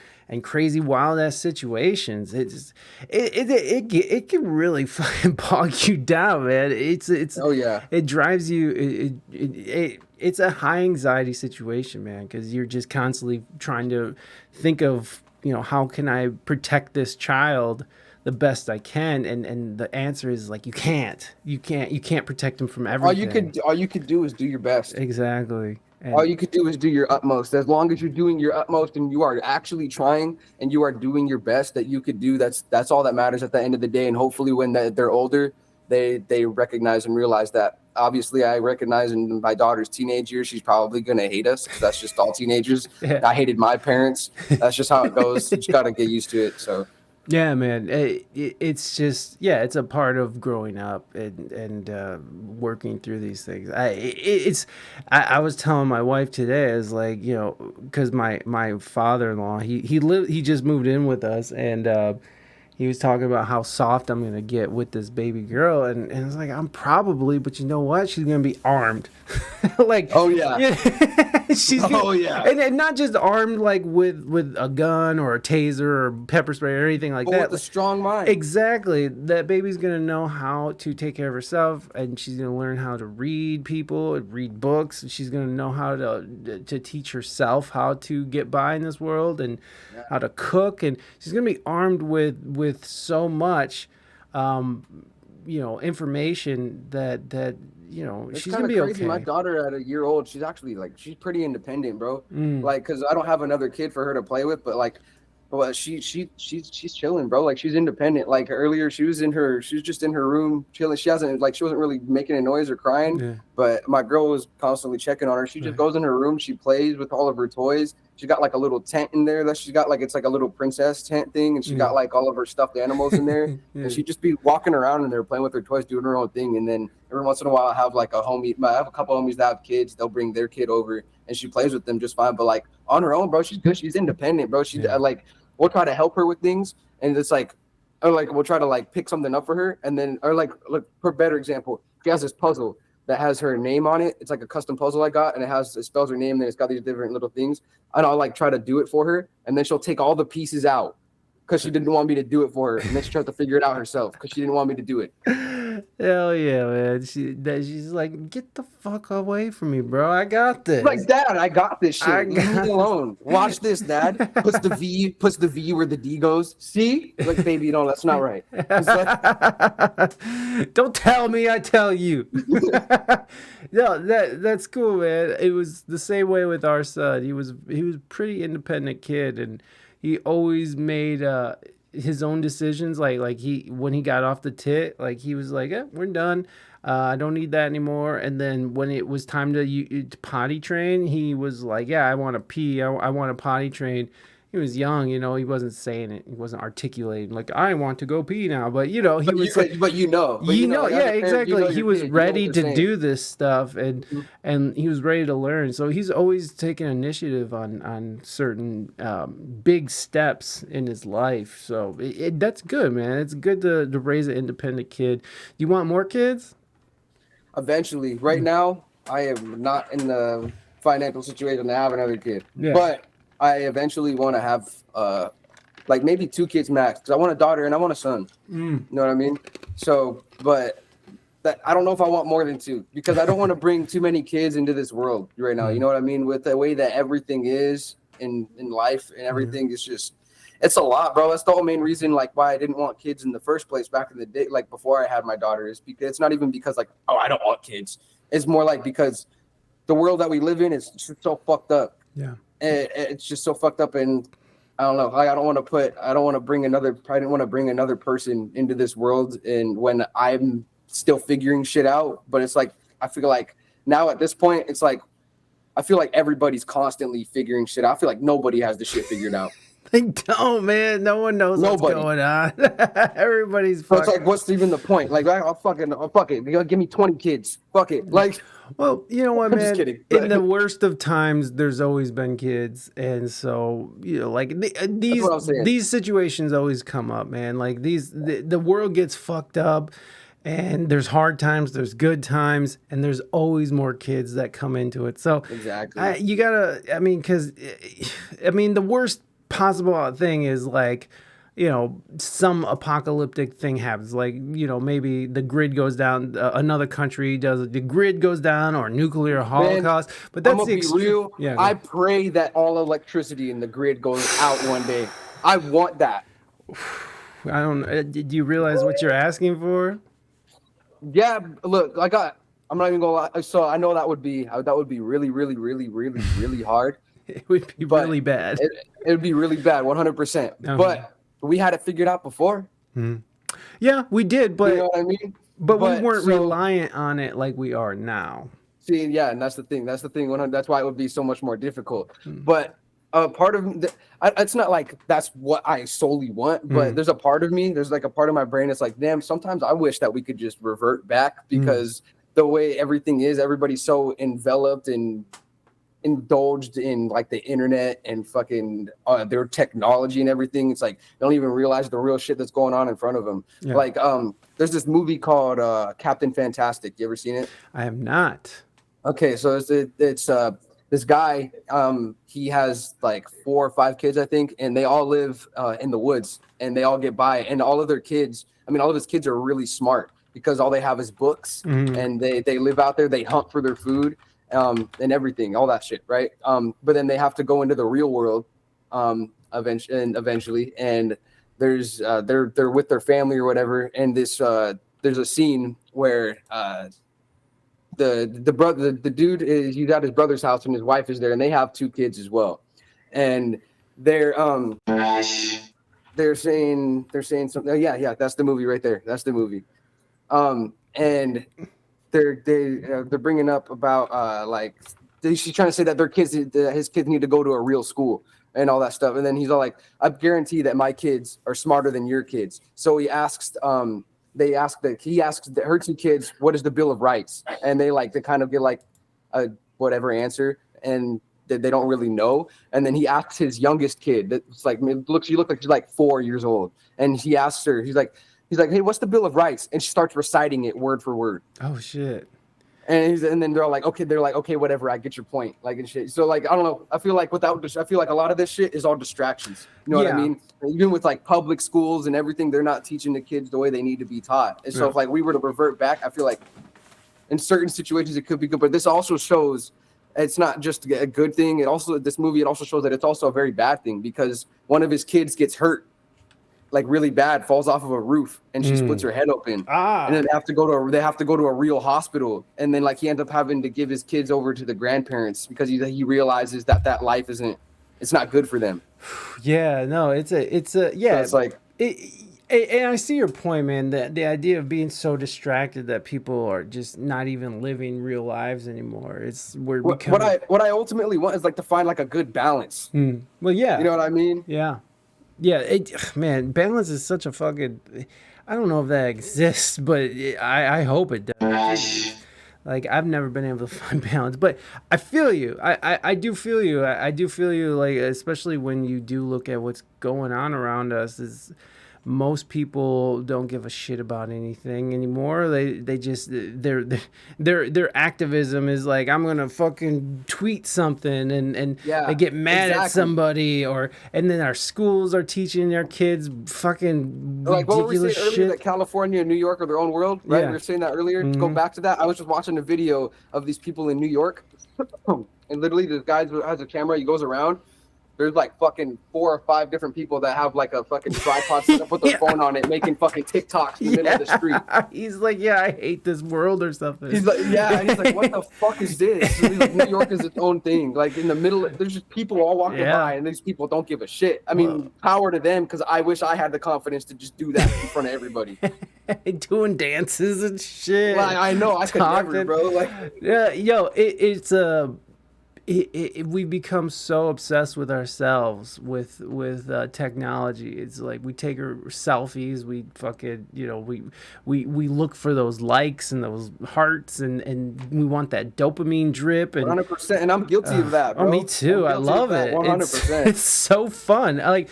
crazy wild ass situations? It can really fucking bog you down, man. It drives you. It's a high anxiety situation, man, because you're just constantly trying to think of, how can I protect this child the best I can, and the answer is like you can't protect him from everything. All you could do is do your best. Exactly. And all you could do is do your utmost. As long as you're doing your utmost and you are actually trying and you are doing your best that you could do, that's all that matters at the end of the day. And hopefully when they're older, they recognize and realize that. Obviously, I recognize in my daughter's teenage years, she's probably going to hate us, because that's just all teenagers. I hated my parents. That's just how it goes. You just got to get used to it. So. Yeah, man. It's just, it's a part of growing up and working through these things. I was telling my wife today, is like, because my father-in-law, he just moved in with us, and he was talking about how soft I'm gonna get with this baby girl, and it's like, I'm probably, but you know what? She's gonna be armed. Like, oh yeah, she's and not just armed like with a gun or a taser or pepper spray or anything like that. With a strong mind. Exactly. That baby's gonna know how to take care of herself, and she's gonna learn how to read people, read books. She's gonna know how to teach herself how to get by in this world, and how to cook, and she's gonna be armed with so much information that she's gonna be crazy. okay. My daughter at a year old, she's actually she's pretty independent, bro. Like, because I don't have another kid for her to play with, but she's chilling, bro. Like, she's independent. Like, earlier she was just in her room chilling. She wasn't really making a noise or crying, but my girl was constantly checking on her. She just goes in her room, she plays with all of her toys. She got like a little tent in there that she's got, like, it's like a little princess tent thing, and she got like all of her stuffed animals in there. And she'd just be walking around in there playing with her toys, doing her own thing. And then every once in a while I have like I have a couple homies that have kids. They'll bring their kid over and she plays with them just fine. But like on her own, bro, she's good. She's independent, bro. We'll try to help her with things, and it's like, or like we'll try to like pick something up for her, and then, or like, look, for a better example, she has this puzzle that has her name on it. It's like a custom puzzle I got, and it spells her name, and it's got these different little things. And I'll like try to do it for her, and then she'll take all the pieces out because she didn't want me to do it for her, and then she tried to figure it out herself because she didn't want me to do it. Hell yeah, man. She's like, get the fuck away from me, bro. I got this. Like, Dad, I got this shit. Leave me alone. Watch this, Dad. Puts the V where the D goes. See? Like, baby, no, that's not right. Don't tell me, I tell you. No, that's cool, man. It was the same way with our son. He was a pretty independent kid, and he always made his own decisions. Like when he got off the tit, like he was like, we're done. I don't need that anymore. And then when it was time to potty train, he was like, I want to pee. I want to potty train. he was young, you know, he wasn't saying it, he wasn't articulating like I want to go pee now, but you know, he was like, but you know, like, yeah, as a parent, exactly. He your was kid, you know what ready they're to saying. do this stuff, Mhm. and he was ready to learn. So he's always taken initiative on certain big steps in his life. So that's good, man. It's good to raise an independent kid. You want more kids? Eventually, right now, I am not in the financial situation to have another kid, Yeah. but I eventually want to have like maybe 2 kids max, because I want a daughter and I want a son. You know what I mean? So, but that I don't know if I want more than 2, because I don't want to bring too many kids into this world right now. You know what I mean? With the way that everything is in life and everything, is just, it's a lot, bro. That's the whole main reason, like, why I didn't want kids in the first place back in the day, like before I had my daughter, is because it's not even because like, oh, I don't want kids. It's more like because the world that we live in is just so fucked up. Yeah. It's just so fucked up, and I don't know. Like, I don't want to bring another. I didn't want to bring another person into this world, and when I'm still figuring shit out. But it's like, I feel like now at this point, it's like I feel like everybody's constantly figuring shit out. I feel like nobody has the shit figured out. They don't, man. No one knows what's going on. Everybody's So it's fucking. like, what's even the point? Like, I'll fuck it. You gotta give me 20 kids. Fuck it. Like, Well, you know what, I'm man? just kidding. In the worst of times, there's always been kids, and so you know, like what I'm saying. these situations always come up, man. Like the world gets fucked up, and there's hard times, there's good times, and there's always more kids that come into it. So Exactly. you gotta, I mean, because I mean, the worst possible thing is like, you know, some apocalyptic thing happens, like, you know, maybe the grid goes down, another country does, the grid goes down, or nuclear holocaust. But that's I'm gonna the be real. Yeah, I pray that all electricity in the grid goes out one day. I want that. I don't. Do you realize what you're asking for? Yeah, look, I'm not even gonna lie. So I know that would be really, really, really, really, really hard. It would be But really bad. It would be really bad, 100%. But we had it figured out before. Yeah, we did, but You know what I mean? but we weren't reliant on it like we are now. See, yeah, and that's the thing. That's why it would be so much more difficult. But part of it's not like that's what I solely want, but there's a part of me, there's like a part of my brain that's like, damn, sometimes I wish that we could just revert back, because the way everything is, everybody's so enveloped and indulged in like the internet and fucking their technology and everything. It's like they don't even realize the real shit that's going on in front of them. Yeah. Like there's this movie called Captain Fantastic. You ever seen it? I have not. Okay, so it's this guy, he has like 4 or 5 kids, I think, and they all live in the woods, and they all get by, and all of his kids are really smart, because all they have is books, and they live out there, they hunt for their food, and everything, all that shit, right? But then they have to go into the real world eventually, and there's they're with their family or whatever, and there's a scene where the dude he's at his brother's house, and his wife is there, and they have 2 kids as well, and they're saying something. Yeah, that's the movie right there. That's the movie. And they're bringing up about like she's trying to say that his kids need to go to a real school and all that stuff, and then he's all like, I guarantee that my kids are smarter than your kids. So he asks he asks her 2 kids, what is the Bill of Rights? And they kind of get like a whatever answer, and they don't really know. And then he asks his youngest kid, that's like, you look like she's like 4 years old, and he asks her, he's like, hey, what's the Bill of Rights? And she starts reciting it word for word. Oh shit. And then they're like, okay, whatever, I get your point, like, and shit. So like, I don't know. I feel like a lot of this shit is all distractions. You know what I mean? Even with like public schools and everything, they're not teaching the kids the way they need to be taught. And so if like we were to revert back, I feel like in certain situations it could be good. But this also shows it's not just a good thing. This movie also shows that it's also a very bad thing, because one of his kids gets hurt like really bad, falls off of a roof, and she splits her head open. And then they have to go to a real hospital, and then like he ends up having to give his kids over to the grandparents, because he realizes that life it's not good for them. Yeah, no, it's a yeah. So it's like And I see your point, man. The idea of being so distracted that people are just not even living real lives anymore. We're becoming. What I ultimately want is like to find like a good balance. Well, yeah. You know what I mean? Yeah. Yeah, man, balance is such a fucking. I don't know if that exists, but I hope it does. Like, I've never been able to find balance, but I feel you. I do feel you. I do feel you. Like, especially when you do look at what's going on around us, is most people don't give a shit about anything anymore. They just their activism is like, I'm gonna fucking tweet something, and Yeah, they get mad at exactly. somebody, and then our schools are teaching their kids fucking Like what were we saying ridiculous earlier, that shit. California and New York are their own world, right? Yeah. We were saying that earlier. To go back to that, I was just watching a video of these people in New York, and literally this guy has a camera. He goes around. There's like fucking 4 or 5 different people that have like a fucking tripod set up with their phone on it, making fucking TikToks in the middle of the street. He's like, yeah, I hate this world or something. He's like, yeah, he's like, what the fuck is this? And he's like, New York is its own thing. Like in the middle, there's just people all walking by, and these people don't give a shit. I mean, power to them, because I wish I had the confidence to just do that in front of everybody. Doing dances and shit. Well, I know I could never, bro. Like, yeah, yo, we've become so obsessed with ourselves with technology. It's like we take our selfies, we fucking, we look for those likes and those hearts, and we want that dopamine drip. And 100%, and I'm guilty of that, bro. Oh, me too. I love it. 100%. It's so fun. I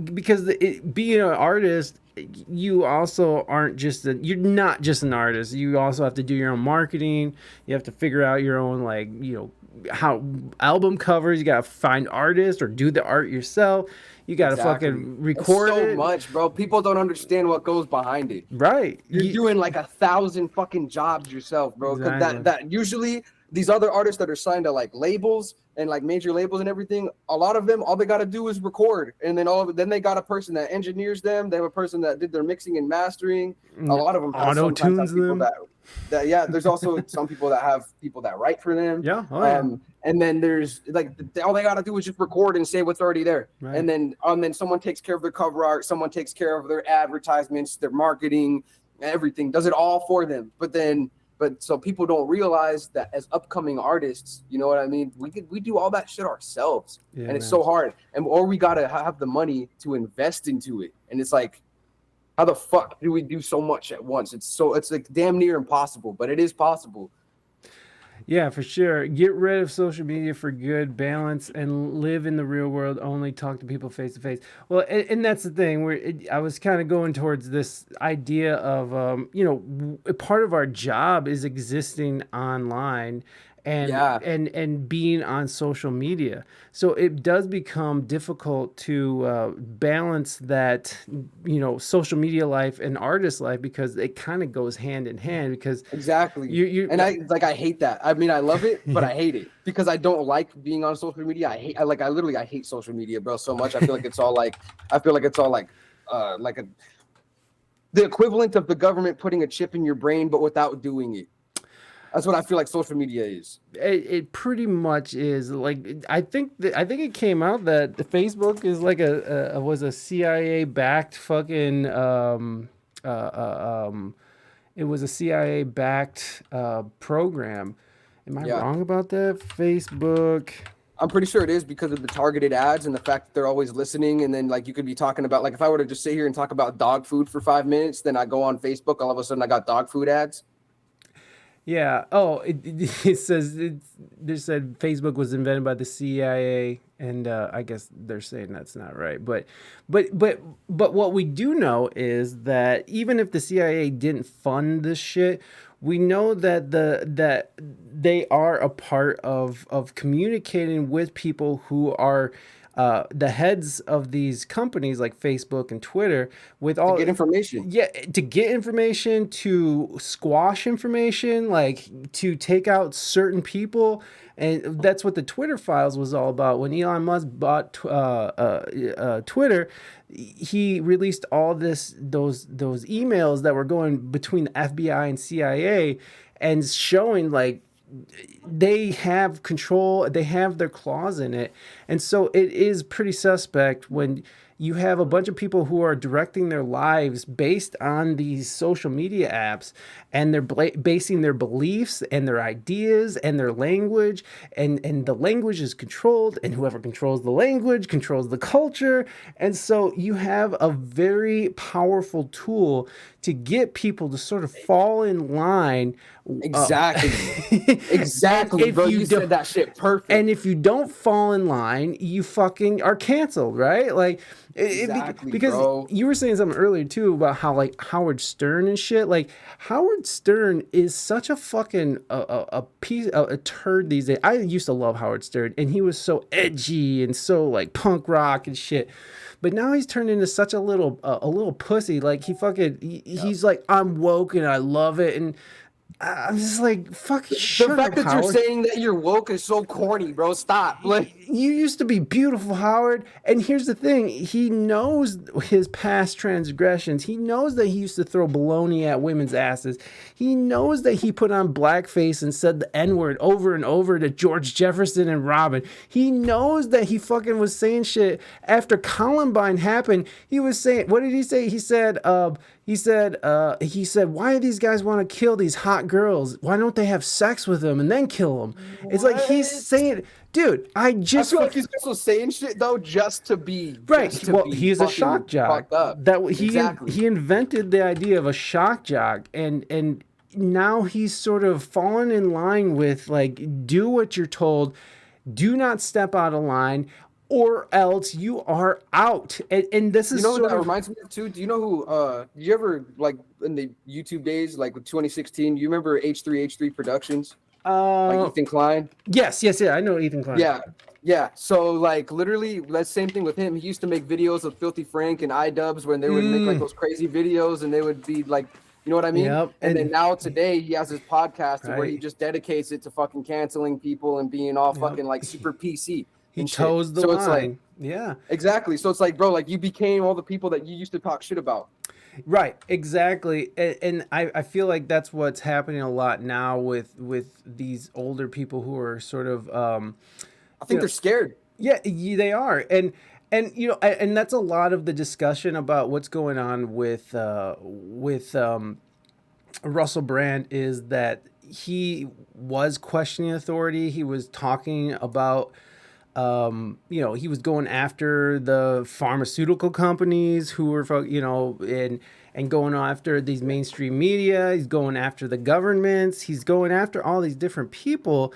because being an artist, you also aren't just you're not just an artist. You also have to do your own marketing. You have to figure out your own, like, how album covers. You got to find artists or do the art yourself. You got to fucking record it's so it. much, bro. People don't understand what goes behind it. Right. You're doing like 1,000 fucking jobs yourself, bro. Because Exactly. that usually these other artists that are signed to like labels and like major labels and everything, a lot of them, all they got to do is record, and then they got a person that engineers them. They have a person that did their mixing and mastering. A lot of them auto tunes them. That yeah. There's also some people that have people that write for them. Yeah. Oh, yeah. And then there's like all they gotta do is just record and say what's already there, Right. and then someone takes care of their cover art, someone takes care of their advertisements, their marketing, everything, does it all for them. But so people don't realize that as upcoming artists, you know what I mean? We do all that shit ourselves, Yeah, and it's man. so hard. Or we gotta have the money to invest into it, and it's like, how the fuck do we do so much at once? It's like damn near impossible, but it is possible. Yeah, for sure. Get rid of social media for good, balance, and live in the real world. Only talk to people face to face. Well, and that's the thing where I was kind of going towards this idea of, part of our job is existing online and being on social media. So it does become difficult to balance that, social media life and artist life, because it kind of goes hand in hand. Because exactly, I hate that. I mean, I love it, but I hate it because I don't like being on social media. I hate social media, bro, so much. I feel like it's all like the equivalent of the government putting a chip in your brain, but without doing it. That's what I feel like social media is. It pretty much is. Like, I think it came out that the Facebook is like was a CIA backed fucking it was a CIA backed program. Am I wrong about that? Facebook. I'm pretty sure it is, because of the targeted ads and the fact that they're always listening. And then like you could be talking about, like, if I were to just sit here and talk about dog food for 5 minutes, then I go on Facebook, all of a sudden I got dog food ads. Yeah. Oh, it says they said Facebook was invented by the CIA, and I guess they're saying that's not right. But what we do know is that even if the CIA didn't fund this shit, we know that that they are a part of communicating with people who are the heads of these companies like Facebook and Twitter, with all to get information. Yeah, to get information, to squash information, like to take out certain people. And that's what the Twitter files was all about. When Elon Musk bought Twitter, he released all those emails that were going between the FBI and CIA, and showing like they have control, they have their claws in it. And so it is pretty suspect when you have a bunch of people who are directing their lives based on these social media apps, and they're basing their beliefs and their ideas and their language, and the language is controlled, and whoever controls the language controls the culture. And so you have a very powerful tool to get people to sort of fall in line. Exactly, bro. You said that shit perfect. And if you don't fall in line, you fucking are canceled, right? Like, because bro. You were saying something earlier too about how like Howard Stern and shit. Like, Howard Stern is such a fucking a turd these days. I used to love Howard Stern, and he was so edgy and so like punk rock and shit. But now he's turned into such a little pussy. Like he's like, I'm woke and I love it, and I'm just like, fucking shut up, The fact that Howard. you're saying that you're woke is so corny, bro. Stop. Like, you used to be beautiful, Howard. And here's the thing. He knows his past transgressions. He knows that he used to throw baloney at women's asses. He knows that he put on blackface and said the N-word over and over to George Jefferson and Robin. He knows that he fucking was saying shit after Columbine happened. He was saying, what did he say? He said, why do these guys want to kill these hot girls? Why don't they have sex with them and then kill them? It's like he's saying, dude, I feel like he's also saying shit though just to be right. Just to well, be he's a shock jock. He invented the idea of a shock jock, and now he's sort of fallen in line with like, do what you're told, do not step out of line, or else you are out. And this is what that reminds me of too? Do you know who you ever like in the YouTube days, like with 2016, you remember H3H3 Productions? Like Ethan Klein? Yes, I know Ethan Klein. Yeah. So like literally that same thing with him. He used to make videos of Filthy Frank and iDubbbz when they would make like those crazy videos, and they would be like, you know what I mean? Yep. And then now today he has his podcast where he just dedicates it to fucking canceling people and being all fucking like super PC. He chose the line. It's like, yeah, exactly. So it's like, bro, like you became all the people that you used to talk shit about. Right, exactly. And I feel like that's what's happening a lot now with these older people who are sort of I think they're scared. Yeah, they are. And you know, and that's a lot of the discussion about what's going on with Russell Brand, is that he was questioning authority. He was talking about you know, he was going after the pharmaceutical companies who were, you know, and going after these mainstream media. He's going after the governments. He's going after all these different people.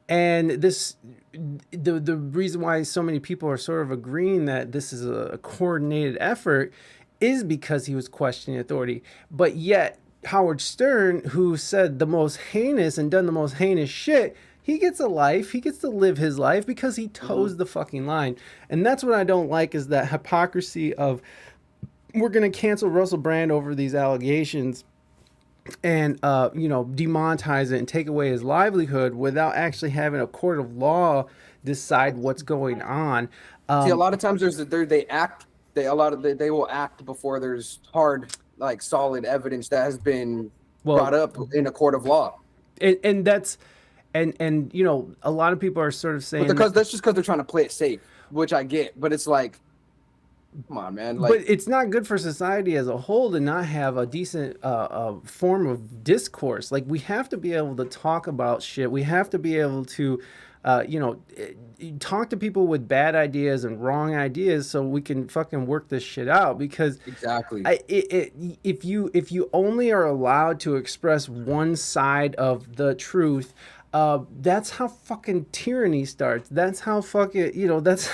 And the reason why so many people are sort of agreeing that this is a coordinated effort is because he was questioning authority. But yet Howard Stern, who said the most heinous and done the most heinous shit, he gets a life. He gets to live his life because he toes the fucking line. And that's what I don't like, is that hypocrisy of, we're going to cancel Russell Brand over these allegations and, you know, demonetize it and take away his livelihood without actually having a court of law decide what's going on. See, a lot of times they will act before there's hard, like solid evidence that has been brought up in a court of law. And that's, and you know, a lot of people are sort of saying that's just because they're trying to play it safe, which I get, but it's like, come on, man. Like, but it's not good for society as a whole to not have a decent form of discourse. Like, we have to be able to talk about shit. We have to be able to, you know, talk to people with bad ideas and wrong ideas so we can fucking work this shit out. Because exactly, if you only are allowed to express one side of the truth, that's how fucking tyranny starts. That's how fucking, you know, that's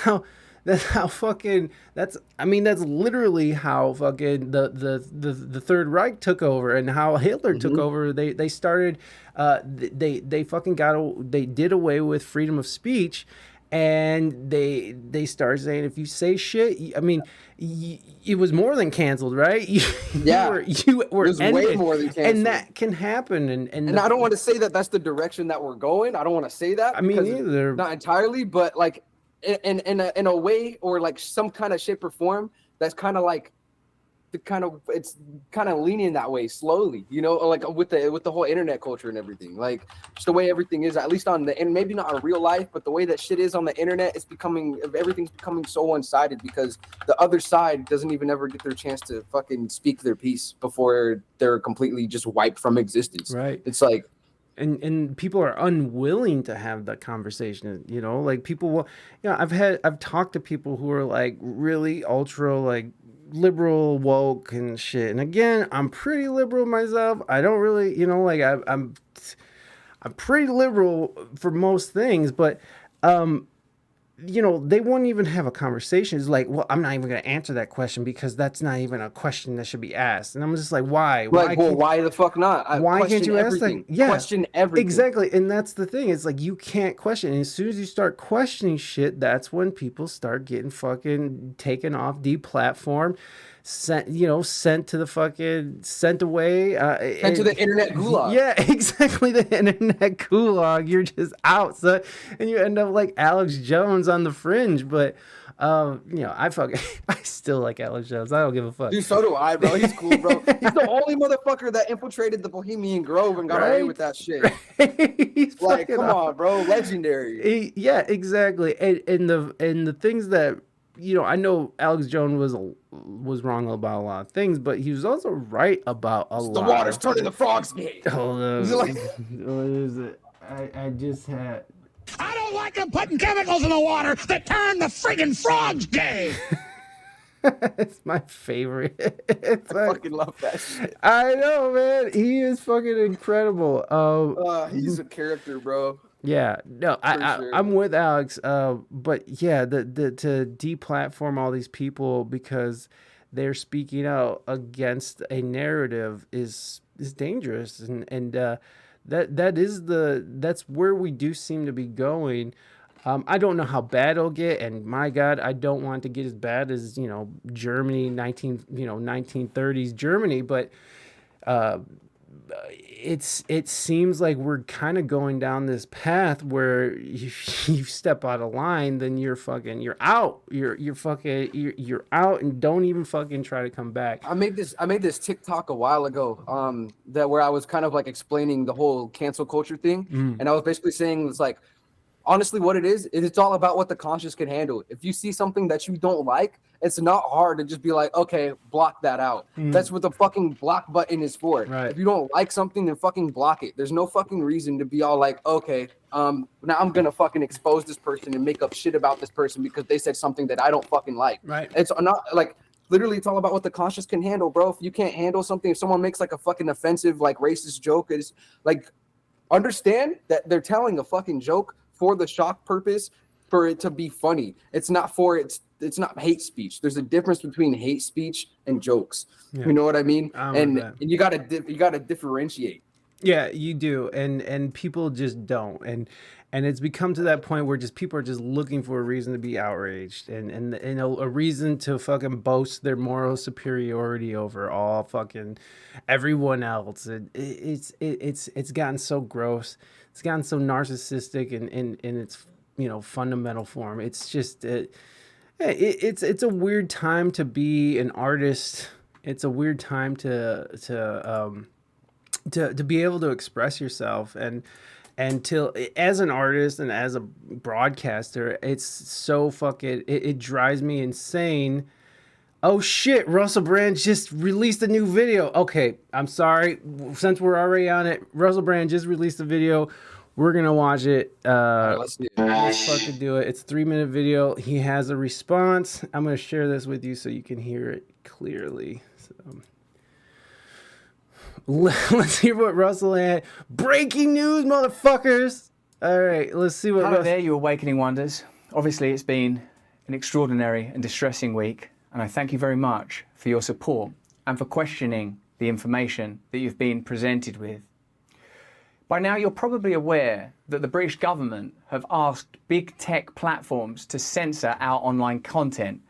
literally how fucking the Third Reich took over, and how Hitler took over. They started, they fucking they did away with freedom of speech, and they started saying, if you say shit, I mean, it was more than canceled, right? You were it was way more than canceled. And that can happen. And I don't want to say that that's the direction that we're going. I don't want to say that. I mean, either. Not entirely, but like in a way, or like some kind of shape or form, that's kind of like it's kind of leaning that way slowly, you know, like with the whole internet culture and everything, like just the way everything is, at least on the, and maybe not in real life, but the way that shit is on the internet, everything's becoming so one-sided because the other side doesn't even ever get their chance to fucking speak their piece before they're completely just wiped from existence. Right. It's like, and people are unwilling to have that conversation, you know, like people will, you know, I've talked to people who are like really ultra like liberal woke and shit, and again, I'm pretty liberal myself. I don't really, you know, like I'm pretty liberal for most things, but you know, they won't even have a conversation. It's like, well, I'm not even going to answer that question because that's not even a question that should be asked. And I'm just like, why? Like, well, why the fuck not? Why can't you ask that? Yeah, question everything. Exactly. And that's the thing. It's like, you can't question. And as soon as you start questioning shit, that's when people start getting fucking taken off, deplatformed, sent to the fucking, sent away. Sent to the internet gulag. Yeah, exactly. The internet gulag. You're just out. So, and you end up like Alex Jones on The Fringe. But, you know, I still like Alex Jones. I don't give a fuck. Dude, so do I, bro. He's cool, bro. He's the only motherfucker that infiltrated the Bohemian Grove and got away with that shit. He's like, come on, bro. Legendary. Yeah, exactly. And the things that, you know, I know Alex Jones was wrong about a lot of things, but he was also right about a lot. The water's turning the frogs gay. Hold on. What is it? I just had. I don't like them putting chemicals in the water that turn the friggin' frogs gay. It's my favorite. I fucking love that shit. I know, man. He is fucking incredible. He's a character, bro. Yeah, no, I'm with Alex. But yeah, the to deplatform all these people because they're speaking out against a narrative is dangerous, and that's where we do seem to be going. I don't know how bad it'll get, and my God, I don't want it to get as bad as, you know, Germany, 1930s Germany, but it seems like we're kind of going down this path where if you step out of line, then you're out. You're out, and don't even fucking try to come back. I made this TikTok a while ago, that where I was kind of like explaining the whole cancel culture thing, and I was basically saying it's like, honestly, what it is it's all about what the conscience can handle. If you see something that you don't like, it's not hard to just be like, okay, block that out. That's what the fucking block button is for. Right. If you don't like something, then fucking block it. There's no fucking reason to be all like, okay, now I'm gonna fucking expose this person and make up shit about this person because they said something that I don't fucking like. Right. It's not like, literally, it's all about what the conscience can handle, bro. If you can't handle something, if someone makes like a fucking offensive, like racist joke, is like, understand that they're telling a fucking joke for the shock purpose, for it to be funny. It's not not hate speech. There's a difference between hate speech and jokes. Yeah. You know what I mean? And you gotta differentiate. Yeah, you do, and people just don't, and it's become to that point where just people are just looking for a reason to be outraged, and a reason to fucking boast their moral superiority over all fucking everyone else. It's gotten so gross. It's gotten so narcissistic in its, you know, fundamental form. It's just it's a weird time to be an artist. It's a weird time to be able to express yourself, and as an artist and as a broadcaster, it's so fucking it drives me insane. Oh shit, Russell Brand just released a new video. Okay, I'm sorry, since we're already on it, Russell Brand just released a video. We're gonna watch it. All right, let's do it. Let's fucking do it. It's a 3-minute video. He has a response. I'm gonna share this with you so you can hear it clearly. So, let's hear what Russell had. Breaking news, motherfuckers! All right, let's see what. Hello there, you awakening wonders. Obviously, it's been an extraordinary and distressing week, and I thank you very much for your support and for questioning the information that you've been presented with. By now, you're probably aware that the British government have asked big tech platforms to censor our online content,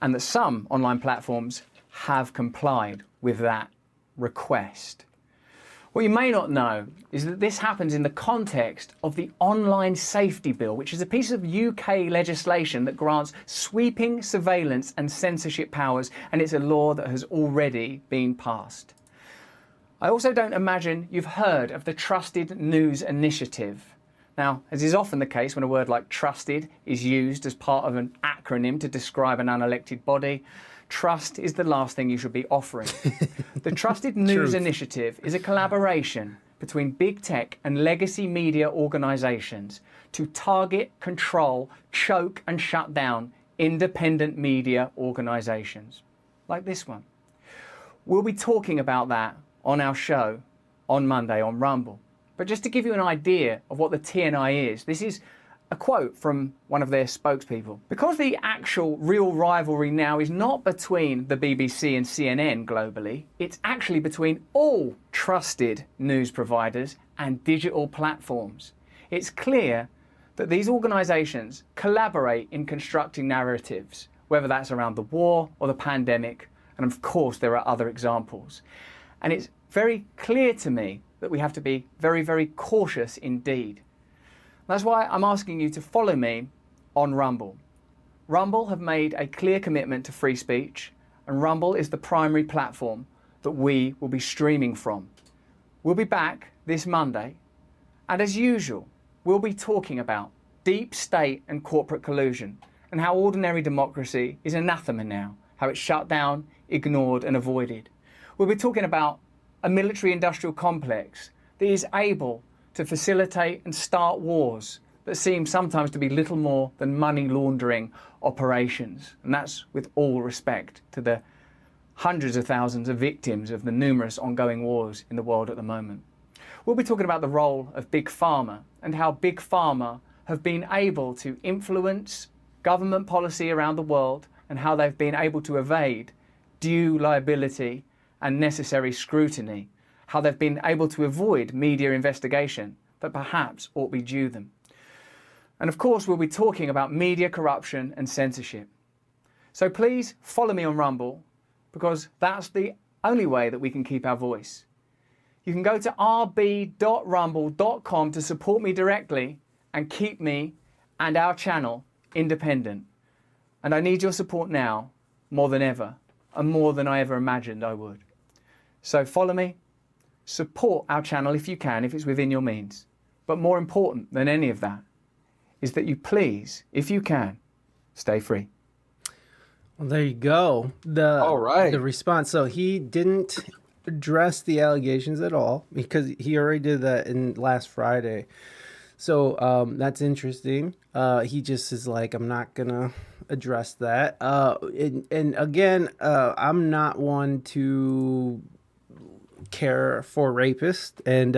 and that some online platforms have complied with that request. What you may not know is that this happens in the context of the Online Safety Bill, which is a piece of UK legislation that grants sweeping surveillance and censorship powers, and it's a law that has already been passed. I also don't imagine you've heard of the Trusted News Initiative. Now, as is often the case when a word like trusted is used as part of an acronym to describe an unelected body, trust is the last thing you should be offering. The Trusted News Initiative is a collaboration between big tech and legacy media organisations to target, control, choke and shut down independent media organisations, like this one. We'll be talking about that on our show on Monday on Rumble. But just to give you an idea of what the TNI is, this is a quote from one of their spokespeople. Because the actual real rivalry now is not between the BBC and CNN globally, it's actually between all trusted news providers and digital platforms. It's clear that these organisations collaborate in constructing narratives, whether that's around the war or the pandemic, and of course there are other examples. And it's very clear to me that we have to be very, very cautious indeed. That's why I'm asking you to follow me on Rumble. Rumble have made a clear commitment to free speech, and Rumble is the primary platform that we will be streaming from. We'll be back this Monday, and as usual, we'll be talking about deep state and corporate collusion and how ordinary democracy is anathema now, how it's shut down, ignored and avoided. We'll be talking about a military-industrial complex that is able to facilitate and start wars that seem sometimes to be little more than money laundering operations. And that's with all respect to the hundreds of thousands of victims of the numerous ongoing wars in the world at the moment. We'll be talking about the role of Big Pharma and how Big Pharma have been able to influence government policy around the world and how they've been able to evade due liability and necessary scrutiny, how they've been able to avoid media investigation that perhaps ought be due them. And of course, we'll be talking about media corruption and censorship. So please follow me on Rumble, because that's the only way that we can keep our voice. You can go to rb.rumble.com to support me directly and keep me and our channel independent. And I need your support now more than ever, and more than I ever imagined I would. So follow me, support our channel if you can, if it's within your means. But more important than any of that is that you please, if you can, stay free. Well, there you go. The response. So he didn't address the allegations at all because he already did that in last Friday. So that's interesting. He just is like, I'm not gonna address that. And again, I'm not one to care for rapists, and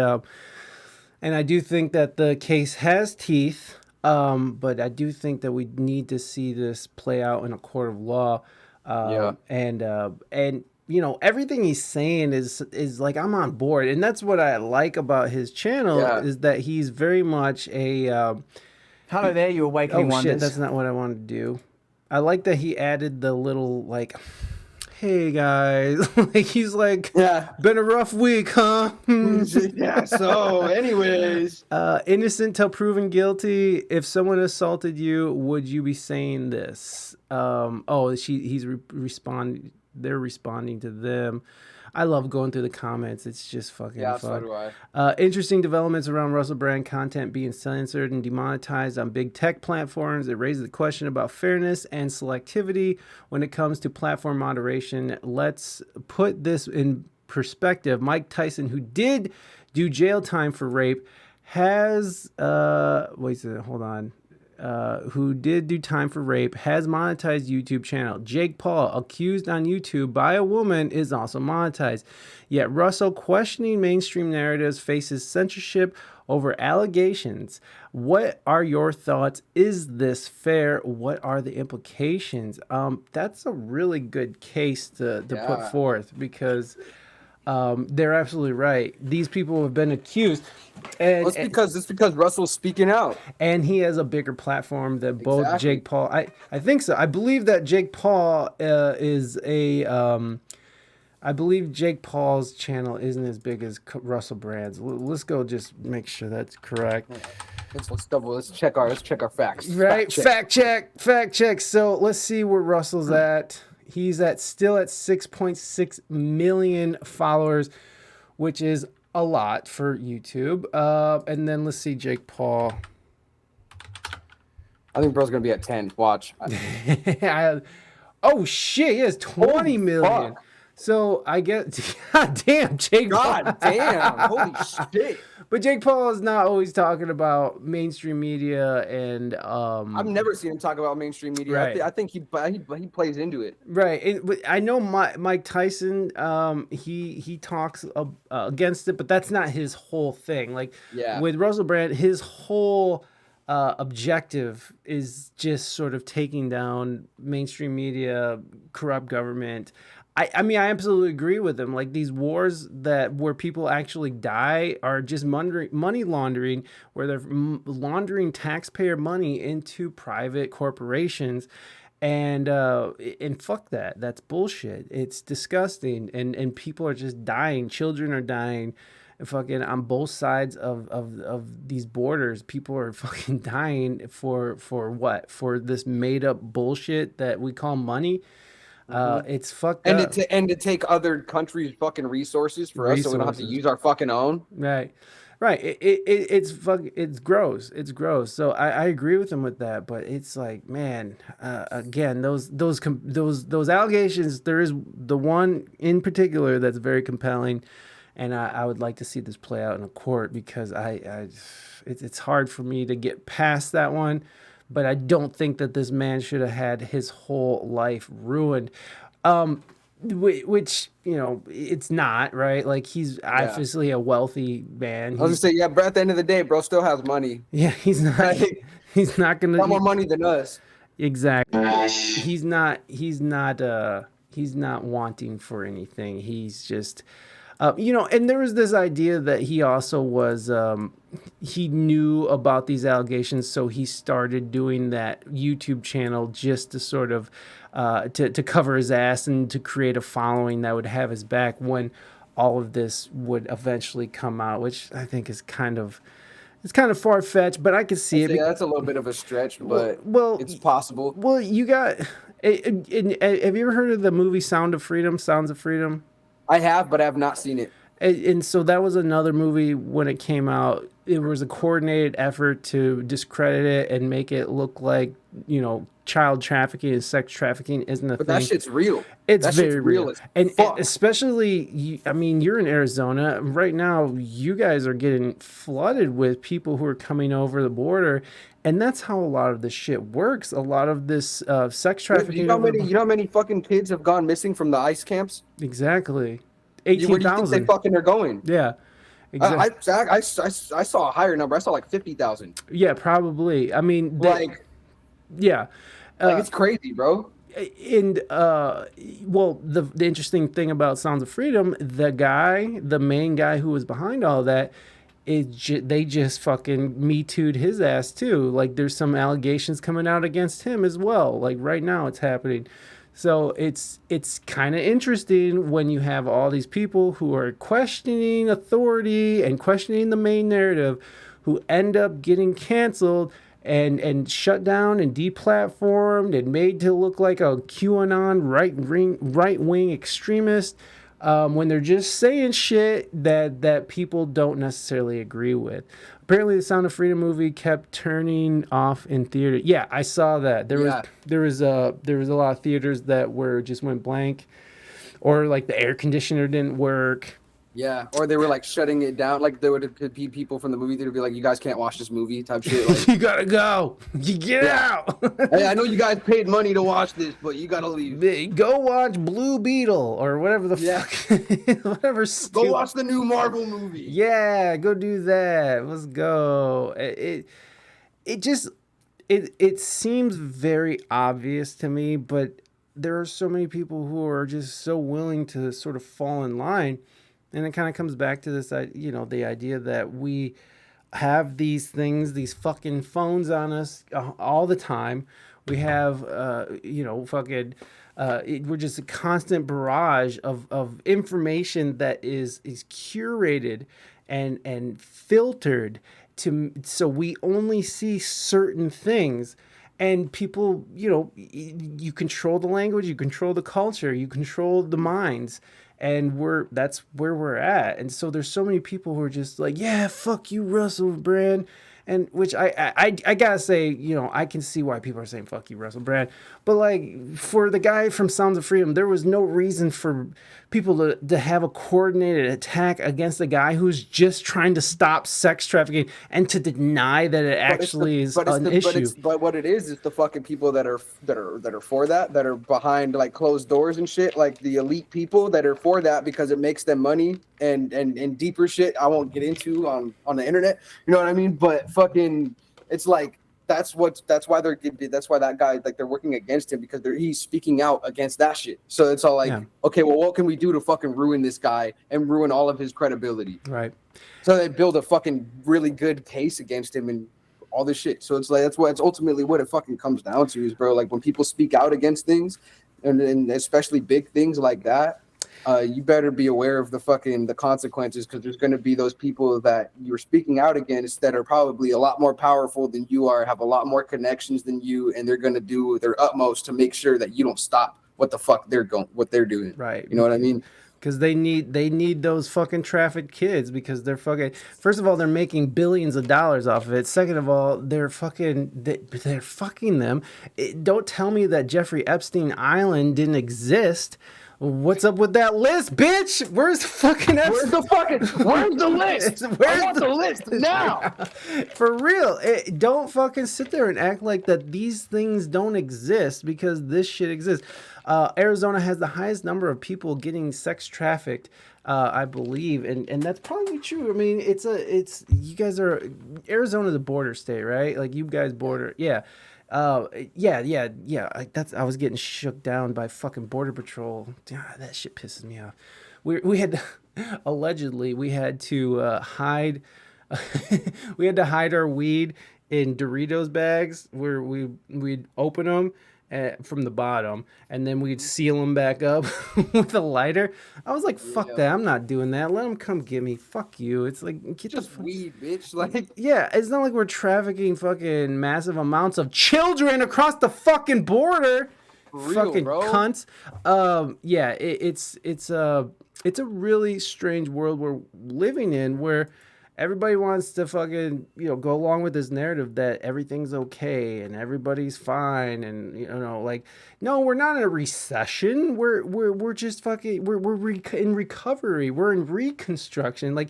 I do think that the case has teeth, but I do think that we need to see this play out in a court of law. And you know, everything he's saying is like, I'm on board, and that's what I like about his channel is that he's very much a hello there, you awakening wonders. Shit, that's not what I wanted to do. I like that he added the little like, hey guys, like he's like, been a rough week, huh? Yeah, so anyways, innocent till proven guilty. If someone assaulted you, would you be saying this? They're responding to them. I love going through the comments. It's just fucking fun. So do I. Interesting developments around Russell Brand content being censored and demonetized on big tech platforms. It raises the question about fairness and selectivity when it comes to platform moderation. Let's put this in perspective. Mike Tyson, who did do jail time for rape, has who did do time for rape, has monetized YouTube channel. Jake Paul, accused on YouTube by a woman, is also monetized. Yet Russell, questioning mainstream narratives, faces censorship over allegations. What are your thoughts? Is this fair? What are the implications? That's a really good case to put forth, because they're absolutely right. These people have been accused. And it's because Russell's speaking out, and he has a bigger platform than both Jake Paul. I think so. I believe that Jake Paul is a I believe Jake Paul's channel isn't as big as Russell Brand's. Let's go just make sure that's correct. Let's check our facts. Right, fact check. So let's see where Russell's at. He's still at 6.6 million followers, which is a lot for YouTube. And then let's see Jake Paul. I think bro's gonna be at 10. Watch. Oh shit, he has 20 million. Fuck. So I get, God damn, Jake Paul. God damn, holy shit. But Jake Paul is not always talking about mainstream media, and I've never seen him talk about mainstream media. Right. I think he plays into it. Right. But I know Mike Tyson, he talks against it, but that's not his whole thing. Like with Russell Brand, his whole objective is just sort of taking down mainstream media, corrupt government. I mean, I absolutely agree with him. Like these wars where people actually die are just money laundering, where they're laundering taxpayer money into private corporations. And fuck that. That's bullshit. It's disgusting. And people are just dying. Children are dying. Fucking on both sides of these borders, people are fucking dying for what? For this made up bullshit that we call money. It's fucked up. And to take other countries' fucking resources for us, so we don't have to use our fucking own. Right. It's gross. It's gross. So I agree with him with that, but it's like, man, again, those allegations. There is the one in particular that's very compelling. And I would like to see this play out in a court because it's hard for me to get past that one. But I don't think that this man should have had his whole life ruined, which, you know, it's not, right? Like he's obviously a wealthy man. I was gonna say, yeah, but at the end of the day, bro still has money. Yeah, he's not. He's not gonna. More money than us. Exactly. He's not wanting for anything. He's just. You know, and there was this idea that he also was, he knew about these allegations, so he started doing that YouTube channel just to sort of, to cover his ass and to create a following that would have his back when all of this would eventually come out, which I think is it's kind of far-fetched, but I can see it. Yeah, that's a little bit of a stretch, but it's possible. Well, you got, have you ever heard of the movie Sounds of Freedom? I have, but I have not seen it. And so that was another movie when it came out. It was a coordinated effort to discredit it and make it look like, you know, child trafficking and sex trafficking isn't a thing. But that shit's real. It's very real. And especially, I mean, you're in Arizona. Right now, you guys are getting flooded with people who are coming over the border. And that's how a lot of this shit works. A lot of this sex trafficking. You know how many fucking kids have gone missing from the ICE camps? Exactly. Where do you think they fucking are going? Yeah. Exactly. I saw a higher number. I saw like 50,000. Yeah, probably. I mean, yeah. It's crazy, bro. And well, the interesting thing about Sounds of Freedom, the main guy who was behind all that, they just fucking Me Too'd his ass too. Like there's some allegations coming out against him as well. Like right now it's happening. So it's kind of interesting when you have all these people who are questioning authority and questioning the main narrative, who end up getting canceled and shut down and deplatformed and made to look like a QAnon right wing extremist. When they're just saying shit that people don't necessarily agree with. Apparently, the Sound of Freedom movie kept turning off in theater. Yeah, I saw that. There was a lot of theaters that just went blank, or like the air conditioner didn't work. Yeah, or they were like shutting it down. Like there would be people from the movie theater be like, "You guys can't watch this movie," type shit. Like, you gotta go. You get out. Hey, I know you guys paid money to watch this, but you gotta leave. Go watch Blue Beetle or whatever the fuck. Whatever. Go watch the new Marvel movie. Yeah, go do that. Let's go. It seems very obvious to me, but there are so many people who are just so willing to sort of fall in line. And it kind of comes back to this, you know, the idea that we have these things, these fucking phones on us all the time. We have, fucking, we're just a constant barrage of information that is curated and filtered so we only see certain things. And people, you control the language, you control the culture, you control the minds, and that's where we're at. And so there's so many people who are just like, yeah, fuck you, Russell Brand. And which I gotta say, I can see why people are saying fuck you, Russell Brand. But like for the guy from Sounds of Freedom, there was no reason for people to have a coordinated attack against a guy who's just trying to stop sex trafficking and to deny that it actually is an issue. But what it is the fucking people that are for that are behind like closed doors and shit, like the elite people that are for that because it makes them money and deeper shit I won't get into on the internet. You know what I mean? But fucking, it's like that's why that guy, like, they're working against him because he's speaking out against that shit. So it's all like, okay, well, what can we do to fucking ruin this guy and ruin all of his credibility? Right. So they build a fucking really good case against him and all this shit. So it's like it's ultimately what it fucking comes down to is, bro, like when people speak out against things and especially big things like that, you better be aware of the consequences, because there's going to be those people that you're speaking out against that are probably a lot more powerful than you are, have a lot more connections than you, and they're going to do their utmost to make sure that you don't stop what they're doing. Right. You know what I mean? Because they need those fucking trafficked kids, because they're fucking, first of all, they're making billions of dollars off of it. Second of all, they're fucking them. Don't tell me that Jeffrey Epstein Island didn't exist. What's up with that list, bitch? Where's the fucking Where's the list? I want the list now. For real. Don't fucking sit there and act like that these things don't exist, because this shit exists. Arizona has the highest number of people getting sex trafficked, I believe, and that's probably true. I mean, you guys are, Arizona's a border state, right? Like, you guys border, yeah. Yeah. I was getting shook down by fucking Border Patrol. That shit pisses me off. We had allegedly we had to hide we had to hide our weed in Doritos bags where we'd open them from the bottom, and then we'd seal them back up with a lighter. I was like, fuck that, I'm not doing that. Let them come get me. Fuck you. It's like, get just weed, bitch. Like, yeah, it's not like we're trafficking fucking massive amounts of children across the fucking border. Real, fucking bro. cunts. Yeah, it's a really strange world we're living in, where everybody wants to fucking, go along with this narrative that everything's okay and everybody's fine, and like, no, we're not in a recession. We're just fucking in recovery. We're in reconstruction. Like,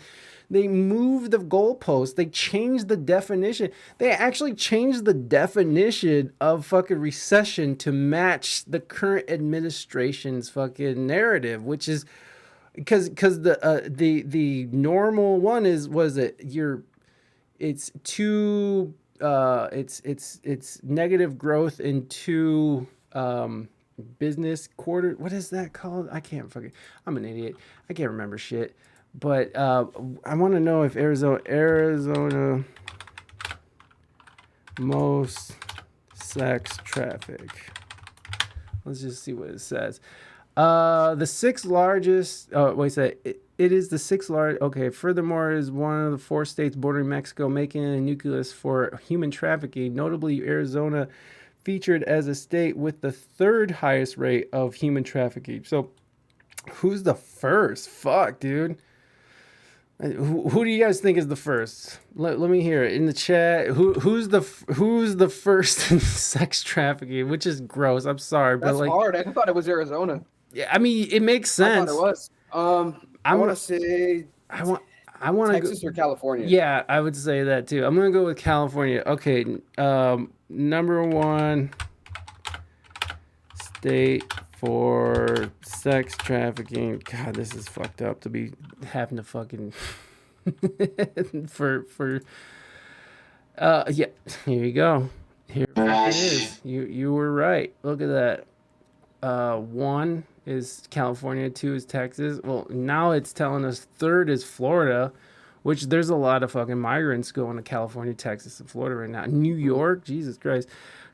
they moved the goalpost. They changed the definition. They actually changed the definition of fucking recession to match the current administration's fucking narrative, which is because the normal one it's negative growth in two business quarter. What is that called? I'm an idiot. I can't remember shit. But I want to know if Arizona most sex traffic. Let's just see what it says. The sixth largest. Oh, wait a second. It is the sixth largest. Okay. Furthermore, is one of the 4 states bordering Mexico, making it a nucleus for human trafficking. Notably, Arizona featured as a state with the 3rd highest rate of human trafficking. So, who's the first? Fuck, dude. Who do you guys think is the first? Let me hear it in the chat. Who's the first in sex trafficking? Which is gross. I'm sorry, but that's hard. I thought it was Arizona. Yeah, I mean, it makes sense. I thought it was. I want to say. I want to Texas or California. Yeah, I would say that too. I'm gonna go with California. Okay, number 1 state for sex trafficking. God, this is fucked up to be having to fucking yeah. Here you go. Here it is. You were right. Look at that. 1 is California, 2 is Texas. Well, now it's telling us 3rd is Florida, which there's a lot of fucking migrants going to California, Texas, and Florida right now. New York, Jesus Christ.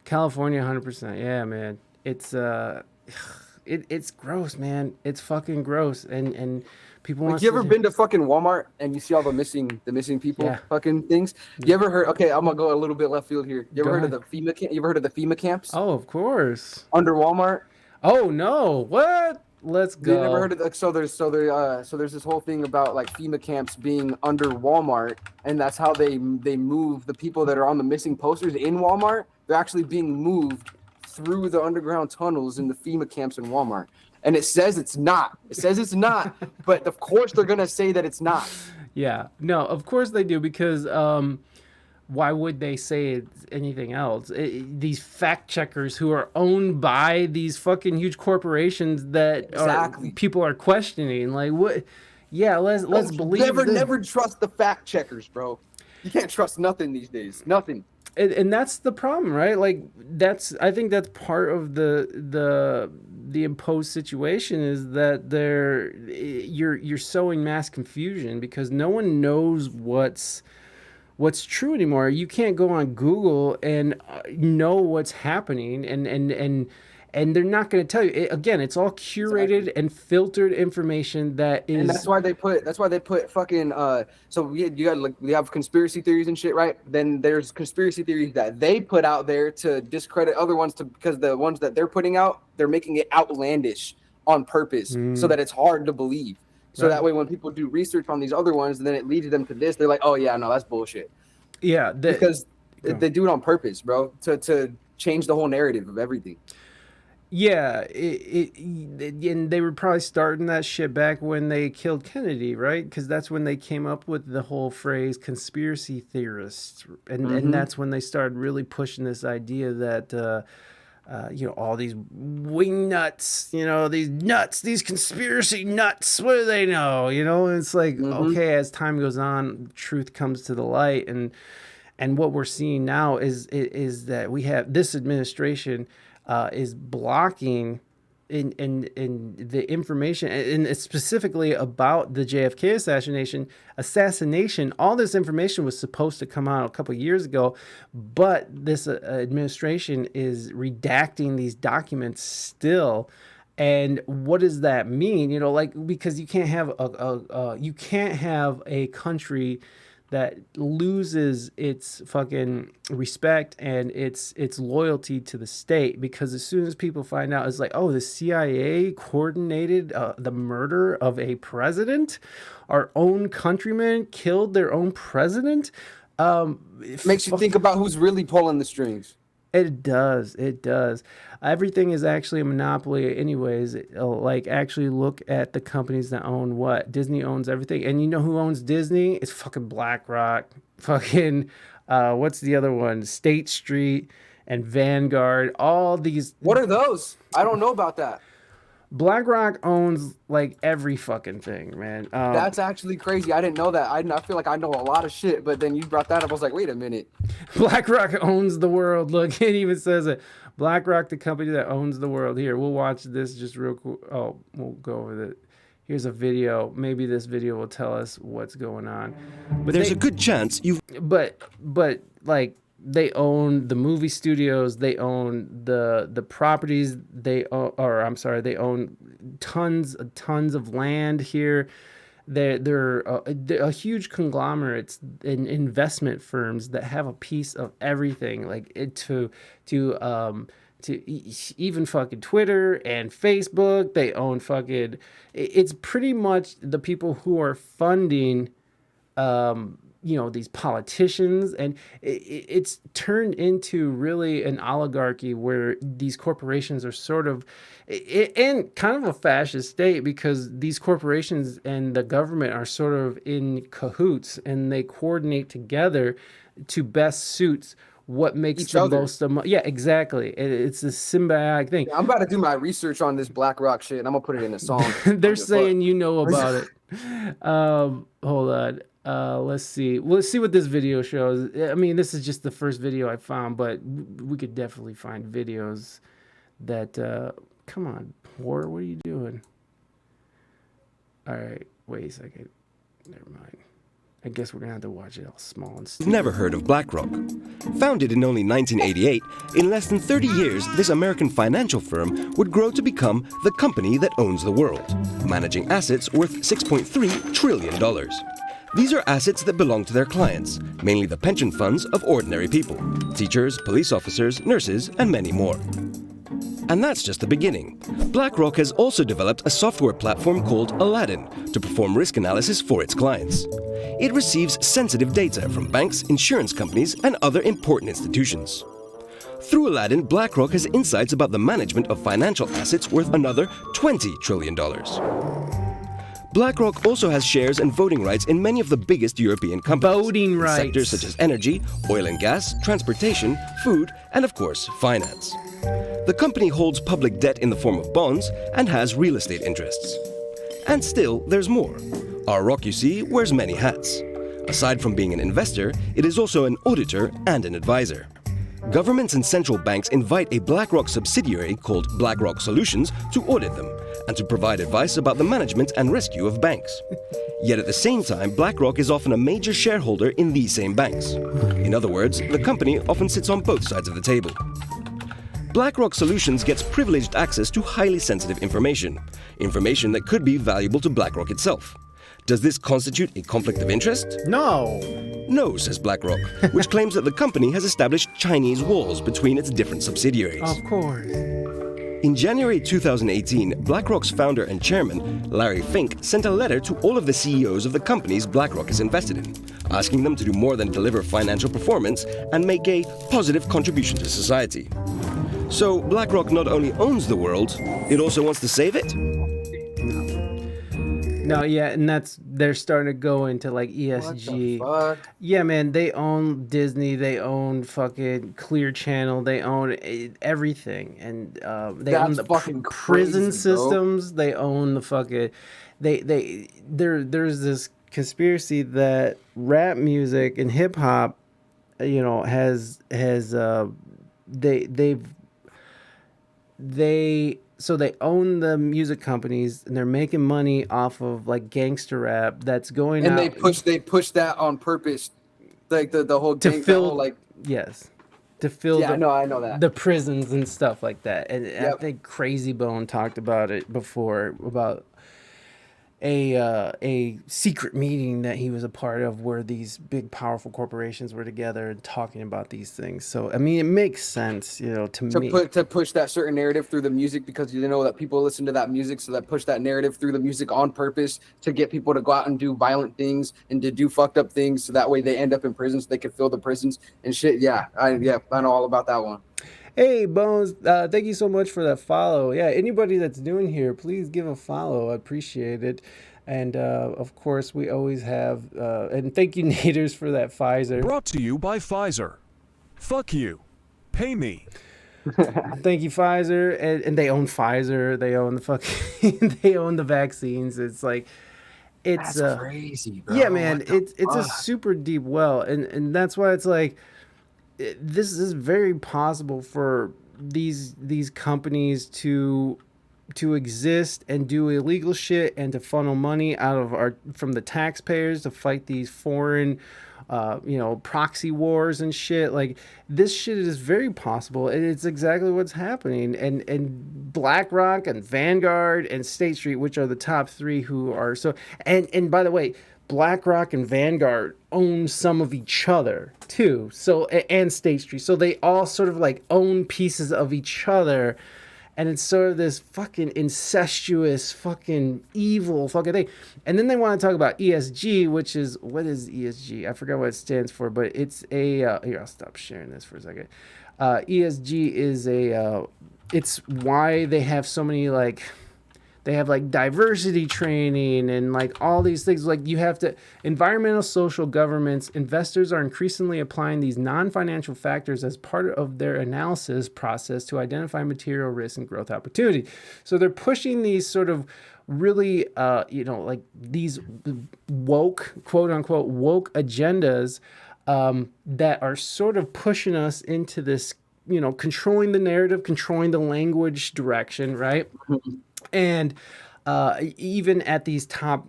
California, 100%. Yeah, man. It's gross, man. It's fucking gross, and people want. Like, you ever been to fucking Walmart and you see all the missing people Yeah. fucking things? You ever heard? Okay, I'm gonna go a little bit left field here. You ever Go heard ahead. of the FEMA camp? You ever heard of the FEMA camps Oh, of course. under Walmart? Oh no! What? Let's go. You never heard of like so there's this whole thing about like FEMA camps being under Walmart, and that's how they move the people that are on the missing posters in Walmart. They're actually being moved through the underground tunnels in the FEMA camps in Walmart. And it says it's not. It says it's not, but of course they're gonna say that it's not. Yeah. No, of course they do, because why would they say it's anything else? These fact checkers who are owned by these fucking huge corporations that people are questioning, like, what? Yeah, let's believe. Never trust the fact checkers, bro. You can't trust nothing these days. Nothing. And that's the problem, right? Like, I think that's part of the imposed situation, is that you're sowing mass confusion because no one knows what's true anymore. You can't go on Google and know what's happening, and they're not going to tell you. Again, it's all curated and filtered information that is. And that's why they put fucking so you got, like, we have conspiracy theories and shit, right? Then there's conspiracy theories that they put out there to discredit other ones, because the ones that they're putting out, they're making it outlandish on purpose so that it's hard to believe. So that way, when people do research on these other ones, then it leads them to this. They're like, "Oh yeah, no, that's bullshit." Yeah, because they do it on purpose, bro, to change the whole narrative of everything. Yeah, and they were probably starting that shit back when they killed Kennedy, right? Because that's when they came up with the whole phrase "conspiracy theorists," and that's when they started really pushing this idea that. All these wing nuts, these conspiracy nuts, what do they know? It's like, okay, as time goes on, truth comes to the light. And what we're seeing now is that we have this administration is blocking in the information, and it's specifically about the JFK assassination. All this information was supposed to come out a couple of years ago, but this administration is redacting these documents still. And what does that mean? Because you can't have a country that loses its fucking respect and its loyalty to the state, because as soon as people find out, it's like, oh, the CIA coordinated the murder of a president, our own countrymen killed their own president. Makes you think about who's really pulling the strings. It does. Everything is actually a monopoly anyways. Like, actually look at the companies that own what. Disney owns everything. And you know who owns Disney? It's fucking BlackRock. Fucking, what's the other one? State Street and Vanguard. All these. What are those? I don't know about that. BlackRock owns like every fucking thing, man. That's actually crazy. I didn't know that. I feel like I know a lot of shit, but then you brought that up. I was like, wait a minute. BlackRock owns the world. Look, it even says it. BlackRock, the company that owns the world. Here, we'll watch this just real quick. Oh, we'll go over it. Here's a video. Maybe this video will tell us what's going on. But there's a good chance you've. But like, they own the movie studios, they own the properties, they own tons of land here. They're a huge conglomerates and investment firms that have a piece of everything, like to even fucking Twitter and Facebook. They own fucking. It's pretty much the people who are funding these politicians, and it's turned into really an oligarchy where these corporations are sort of in kind of a fascist state, because these corporations and the government are sort of in cahoots, and they coordinate together to best suit what makes the most of money. Yeah, exactly. It's a symbiotic thing. I'm about to do my research on this BlackRock shit, and I'm gonna put it in a song. They're saying you know about it. Hold on. Let's see what this video shows. I mean, this is just the first video I found, but we could definitely find videos that come on, whore, what are you doing? All right, wait a second. Never mind. I guess we're gonna have to watch it all small and You've never heard of BlackRock. Founded in only 1988, in less than 30 years, this American financial firm would grow to become the company that owns the world, managing assets worth $6.3 trillion. These are assets that belong to their clients, mainly the pension funds of ordinary people, teachers, police officers, nurses, and many more. And that's just the beginning. BlackRock has also developed a software platform called Aladdin to perform risk analysis for its clients. It receives sensitive data from banks, insurance companies, and other important institutions. Through Aladdin, BlackRock has insights about the management of financial assets worth another $20 trillion. BlackRock also has shares and voting rights in many of the biggest European companies. Voting rights. In sectors such as energy, oil and gas, transportation, food, and of course, finance. The company holds public debt in the form of bonds and has real estate interests. And still, there's more. Our Rock, you see, wears many hats. Aside from being an investor, it is also an auditor and an advisor. Governments and central banks invite a BlackRock subsidiary called BlackRock Solutions to audit them and to provide advice about the management and rescue of banks. Yet at the same time, BlackRock is often a major shareholder in these same banks. In other words, the company often sits on both sides of the table. BlackRock Solutions gets privileged access to highly sensitive information that could be valuable to BlackRock itself. Does this constitute a conflict of interest? No. No, says BlackRock, which claims that the company has established Chinese walls between its different subsidiaries. Of course. In January 2018, BlackRock's founder and chairman, Larry Fink, sent a letter to all of the CEOs of the companies BlackRock is invested in, asking them to do more than deliver financial performance and make a positive contribution to society. So BlackRock not only owns the world, it also wants to save it? No, yeah, and they're starting to go into like ESG. What the fuck? Yeah, man, they own Disney, they own fucking Clear Channel, they own everything, and they own That's the fucking prison crazy, bro. systems. They own the fucking there's this conspiracy that rap music and hip hop, you know, so they own the music companies and they're making money off of like gangster rap that's going And out. they push that on purpose, like the whole to gang, fill the whole, like yes, to fill yeah, I know that. the prisons and stuff like that. And I Yep. think Crazy Bone talked about it before, about a secret meeting that he was a part of where these big powerful corporations were together and talking about these things. So I mean, it makes sense, you know, to me. to push that certain narrative through the music, because you know that people listen to that music, so that push that narrative through the music on purpose to get people to go out and do violent things and to do fucked up things, so that way they end up in prison so they can fill the prisons and shit. Yeah, I know all about that one. Hey, Bones, thank you so much for that follow. Yeah, anybody that's new here, please give a follow. I appreciate it. And, of course, we always have... and thank you, Naders, for that Pfizer. Brought to you by Pfizer. Fuck you. Pay me. Thank you, Pfizer. And they own Pfizer. They own the fucking... they own the vaccines. It's like... It's That's crazy, bro. Yeah, man. It's a super deep well. And that's why it's like... This is very possible for these companies to exist and do illegal shit and to funnel money out of from the taxpayers to fight these foreign proxy wars and shit. Like, this shit is very possible, and it's exactly what's happening. And BlackRock and Vanguard and State Street, which are the top three who are so, and by the way, BlackRock and Vanguard own some of each other too. So, and State Street. So they all sort of like own pieces of each other. And it's sort of this fucking incestuous, fucking evil fucking thing. And then they want to talk about ESG, which is, what is ESG? I forgot what it stands for, but it's a, here, I'll stop sharing this for a second. ESG is it's why they have so many, like, they have like diversity training and like all these things. Like, you have to, environmental, social, governments, investors are increasingly applying these non-financial factors as part of their analysis process to identify material risks and growth opportunity. So they're pushing these sort of really, like these woke, quote unquote, woke agendas that are sort of pushing us into this, controlling the narrative, controlling the language direction, right? And even at these top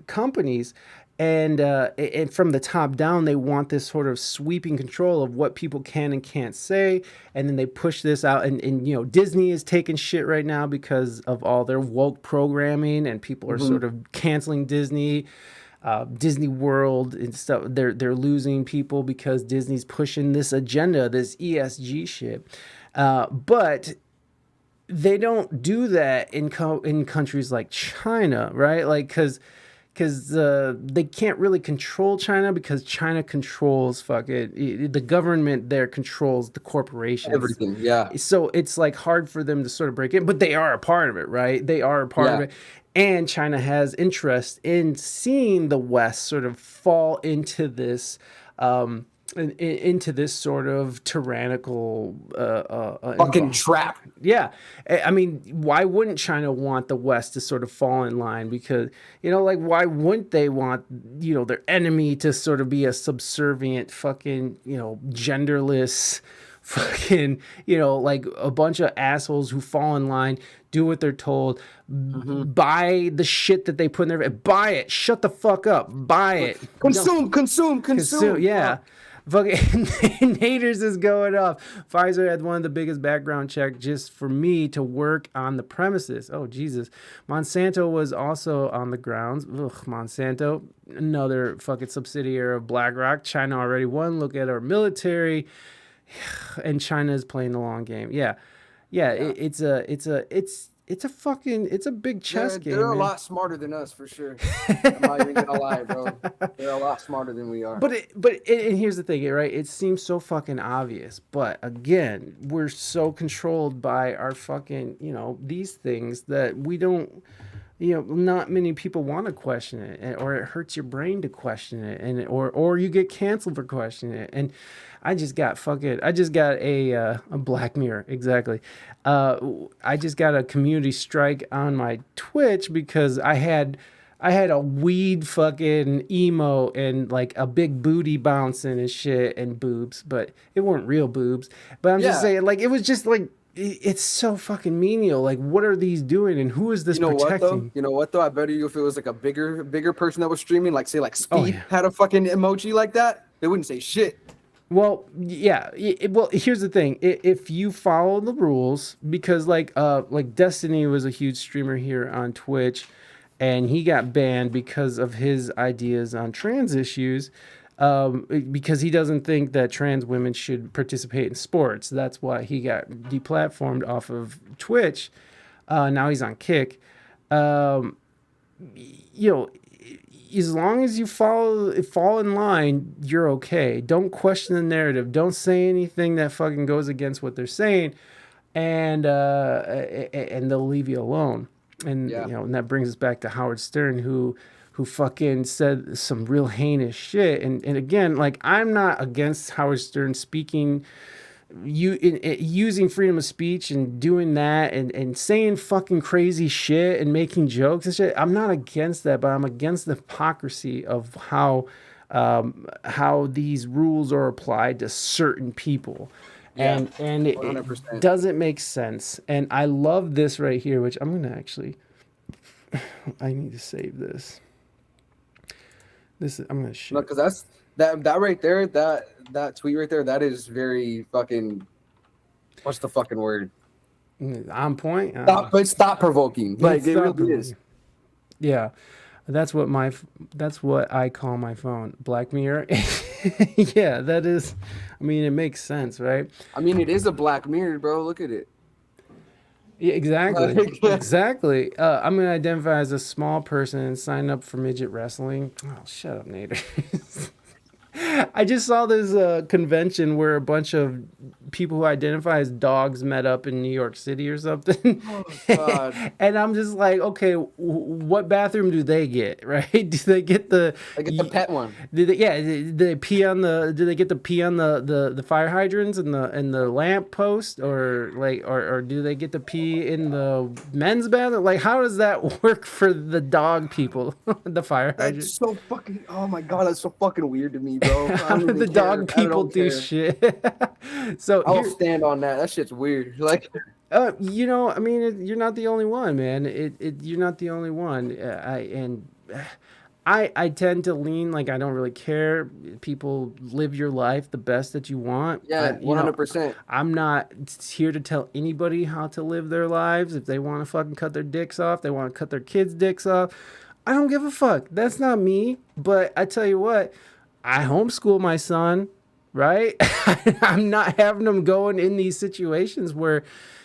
companies, and from the top down, they want this sort of sweeping control of what people can and can't say, and then they push this out. And you know, Disney is taking shit right now because of all their woke programming, and people are sort of canceling Disney. Disney World and stuff, they're losing people because Disney's pushing this agenda, this ESG shit. But they don't do that in countries like China, right? Like, because they can't really control China because China controls the government there controls the corporations. Everything, yeah. So it's like hard for them to sort of break in, but they are a part of it, right? They are a part of it. And China has interest in seeing the West sort of fall into this sort of tyrannical fucking trap. Yeah. I mean, why wouldn't China want the West to sort of fall in line? Because, you know, like, why wouldn't they want, you know, their enemy to sort of be a subservient fucking, you know, genderless fucking, you know, like a bunch of assholes who fall in line, do what they're told, buy the shit that they put in their, buy it, shut the fuck up, buy it. Consume. Yeah. Fucking Naders is going off. Pfizer had one of the biggest background checks just for me to work on the premises. Oh, Jesus. Monsanto was also on the grounds. Ugh, Monsanto, another fucking subsidiary of BlackRock. China already won. Look at our military. And China is playing the long game. Yeah. It's a big chess game. They're a lot smarter than us, for sure. I'm not even gonna lie, bro. They're a lot smarter than we are. And here's the thing, right? It seems so fucking obvious, but again, we're so controlled by our fucking, you know, these things that we don't, you know, not many people want to question it, or it hurts your brain to question it, and or you get canceled for questioning it. And I just got a Black Mirror, exactly. I just got a community strike on my Twitch because I had a weed fucking emo and like a big booty bouncing and shit and boobs, but it weren't real boobs. But I'm just saying, like, it was just like, it's so fucking menial. Like, what are these doing, and who is this protecting? You know what though? I bet you if it was like a bigger person that was streaming, like say like Speed had a fucking emoji like that, they wouldn't say shit. Well, yeah. Well, here's the thing: if you follow the rules, because like Destiny was a huge streamer here on Twitch, and he got banned because of his ideas on trans issues, because he doesn't think that trans women should participate in sports. That's why he got deplatformed off of Twitch. Now he's on Kick. You know, as long as you fall in line, you're okay. Don't question the narrative. Don't say anything that fucking goes against what they're saying, and they'll leave you alone. And you know, and that brings us back to Howard Stern, who fucking said some real heinous shit. And again, like, I'm not against Howard Stern speaking, using freedom of speech and doing that and saying fucking crazy shit and making jokes and shit. I'm not against that, but I'm against the hypocrisy of how these rules are applied to certain people. And it doesn't make sense. And I love this right here, which I'm gonna actually, I need to save this. I'm gonna share. No, because that's that right there, that tweet right there, that is very fucking, what's the fucking word? On point. Stop provoking. Like, it really is. Yeah, that's what I call my phone, Black Mirror. Yeah, that is. I mean, it makes sense, right? I mean, it is a Black Mirror, bro. Look at it. Yeah, exactly. Exactly. I'm going to identify as a small person and sign up for midget wrestling. Oh, shut up, Nader. I just saw this convention where a bunch of people who identify as dogs met up in New York City or something. Oh, God. And I'm just like, okay, what bathroom do they get, right? Do they get the... They get the pet one. Do they pee on the... Do they get to pee on the fire hydrants and the lamp post? Or do they get to pee in the men's bathroom? Like, how does that work for the dog people? The fire hydrants? That's so fucking... Oh, my God, that's so fucking weird to me, bro. How do the dog people do shit? So I'll stand on that. That shit's weird. Like, you know, I mean, you're not the only one, man. You're not the only one. I tend to lean like I don't really care. People live your life the best that you want. Yeah, 100%. I'm not here to tell anybody how to live their lives. If they want to fucking cut their dicks off, they want to cut their kids' dicks off. I don't give a fuck. That's not me. But I tell you what, I homeschool my son, right? I'm not having him going in these situations where,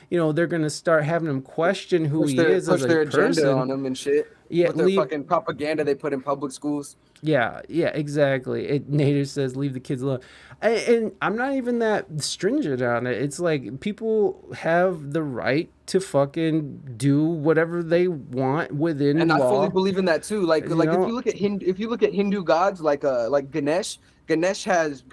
they're gonna start having him question who he is as a their person. agenda on him and shit. Yeah, with their fucking propaganda they put in public schools. Yeah, exactly. Nader says leave the kids alone, and I'm not even that stringent on it. It's like people have the right to fucking do whatever they want within and law. I fully believe in that too. Like if you look at Hindu gods like Ganesh. Ganesh is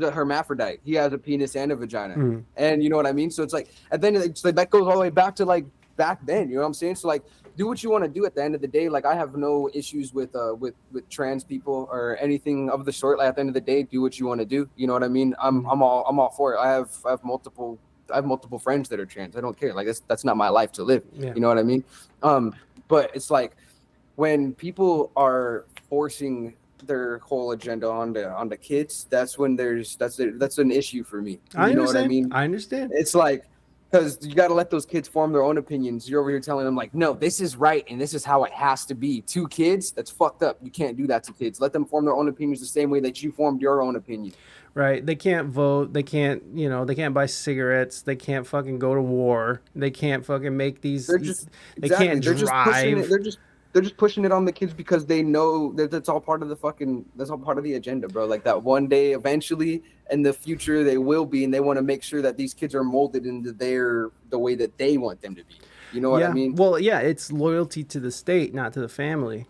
a hermaphrodite. He has a penis and a vagina, and you know what I mean. So it's like, and then it's like that goes all the way back to like back then. You know what I'm saying? So like, do what you want to do. At the end of the day, like I have no issues with trans people or anything of the sort. Like at the end of the day, do what you want to do. You know what I mean? I'm all for it. I have multiple friends that are trans. I don't care. Like that's not my life to live. Yeah. You know what I mean? But it's like when people are forcing their whole agenda on the kids, that's when that's an issue for me. You know what I mean? I understand. It's like, because you got to let those kids form their own opinions. You're over here telling them like, no, this is right and this is how it has to be. To kids, that's fucked up. You can't do that to kids. Let them form their own opinions the same way that you formed your own opinion. Right. They can't vote. They can't, they can't buy cigarettes. They can't fucking go to war. They can't fucking make these. They can't drive. They're just pushing it on the kids because they know that that's all part of the agenda, bro. Like that one day, eventually, in the future, they will be, and they want to make sure that these kids are molded into the way that they want them to be. You know what I mean? Well, yeah, it's loyalty to the state, not to the family,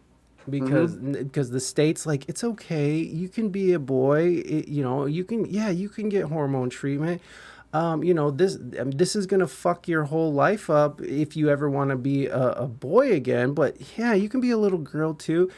because the state's like, it's okay, you can be a boy, you can get hormone treatment. This is gonna fuck your whole life up if you ever want to be a boy again. But yeah, you can be a little girl too.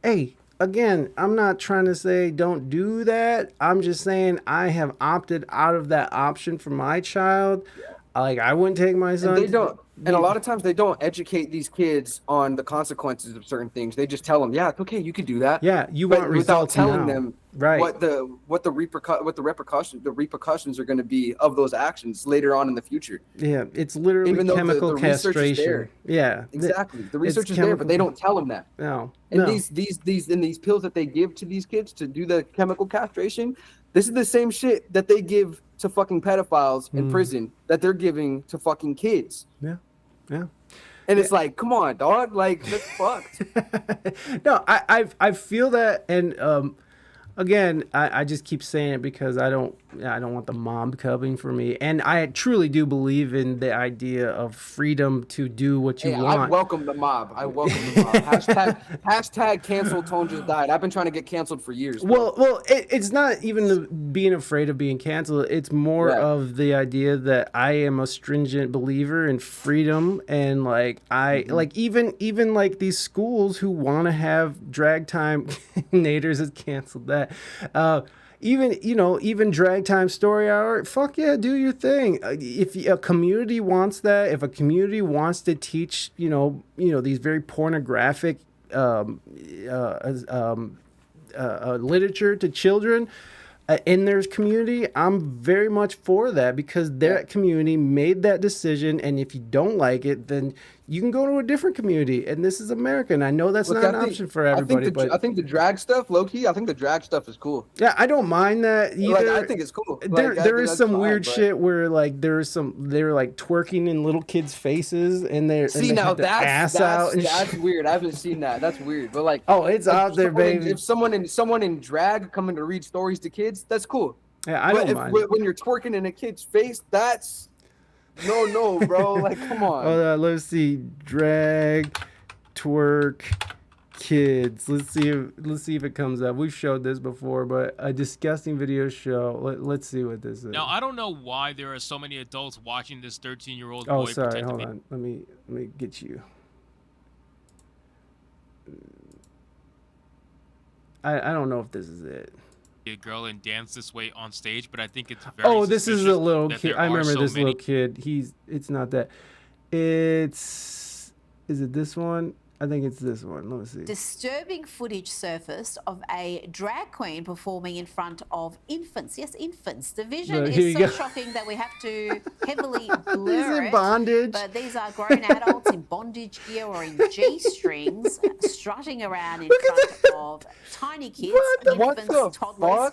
Hey, again, I'm not trying to say don't do that. I'm just saying I have opted out of that option for my child. Like I wouldn't take my son. And they don't. And a lot of times they don't educate these kids on the consequences of certain things. They just tell them, yeah, it's okay, you can do that. Yeah, you want results without telling now. them Right. what the repercussions are going to be of those actions later on in the future. Yeah, it's literally Even though chemical the research is castration. there. Yeah, Exactly. The research is there, but they don't tell them that. No. And these pills that they give to these kids to do the chemical castration, this is the same shit that they give to fucking pedophiles in prison that they're giving to fucking kids. Yeah. Yeah. And it's like, come on, dog. Like, that's fucked. No, I feel that, and again, I just keep saying it because I don't want the mob coming for me, and I truly do believe in the idea of freedom to do what you want. I welcome the mob. Hashtag cancel ToneJustDied. I've been trying to get canceled for years. Well, it's not even being afraid of being canceled. It's more of the idea that I am a stringent believer in freedom, and like like even like these schools who want to have drag time. Naders has canceled that. Even drag time story hour, fuck yeah, do your thing. If a community wants that, if a community wants to teach, these very pornographic literature to children in their community, I'm very much for that because that community made that decision, and if you don't like it, then you can go to a different community, and this is America, and I know that's not an option for everybody. I think the drag stuff, low key, I think the drag stuff is cool. Yeah, I don't mind that either. Like, I think it's cool. There is some weird shit where like they were like twerking in little kids' faces, and they now that's weird. I haven't seen that. That's weird. But like, oh, it's out there, baby. If someone in drag coming to read stories to kids, that's cool. Yeah, I don't mind. When you're twerking in a kid's face, that's no, bro. Like, come on. Let's see, drag, twerk, kids. Let's see if it comes up. We've showed this before, but a disgusting video show. Let's see what this is. Now I don't know why there are so many adults watching this 13-year-old boy. Oh, sorry. Hold on. Let me get you. I don't know if this is it. A girl and dance this way on stage, but I think it's very this is a little kid. I remember this little kid. It's not that. Is it this one? I think it's this one. Let me see. Disturbing footage surfaced of a drag queen performing in front of infants. Yes, infants. The vision is so shocking that we have to heavily blur it. Bondage. But these are grown adults in bondage gear or in G-strings strutting around in front of tiny kids, infants, toddlers.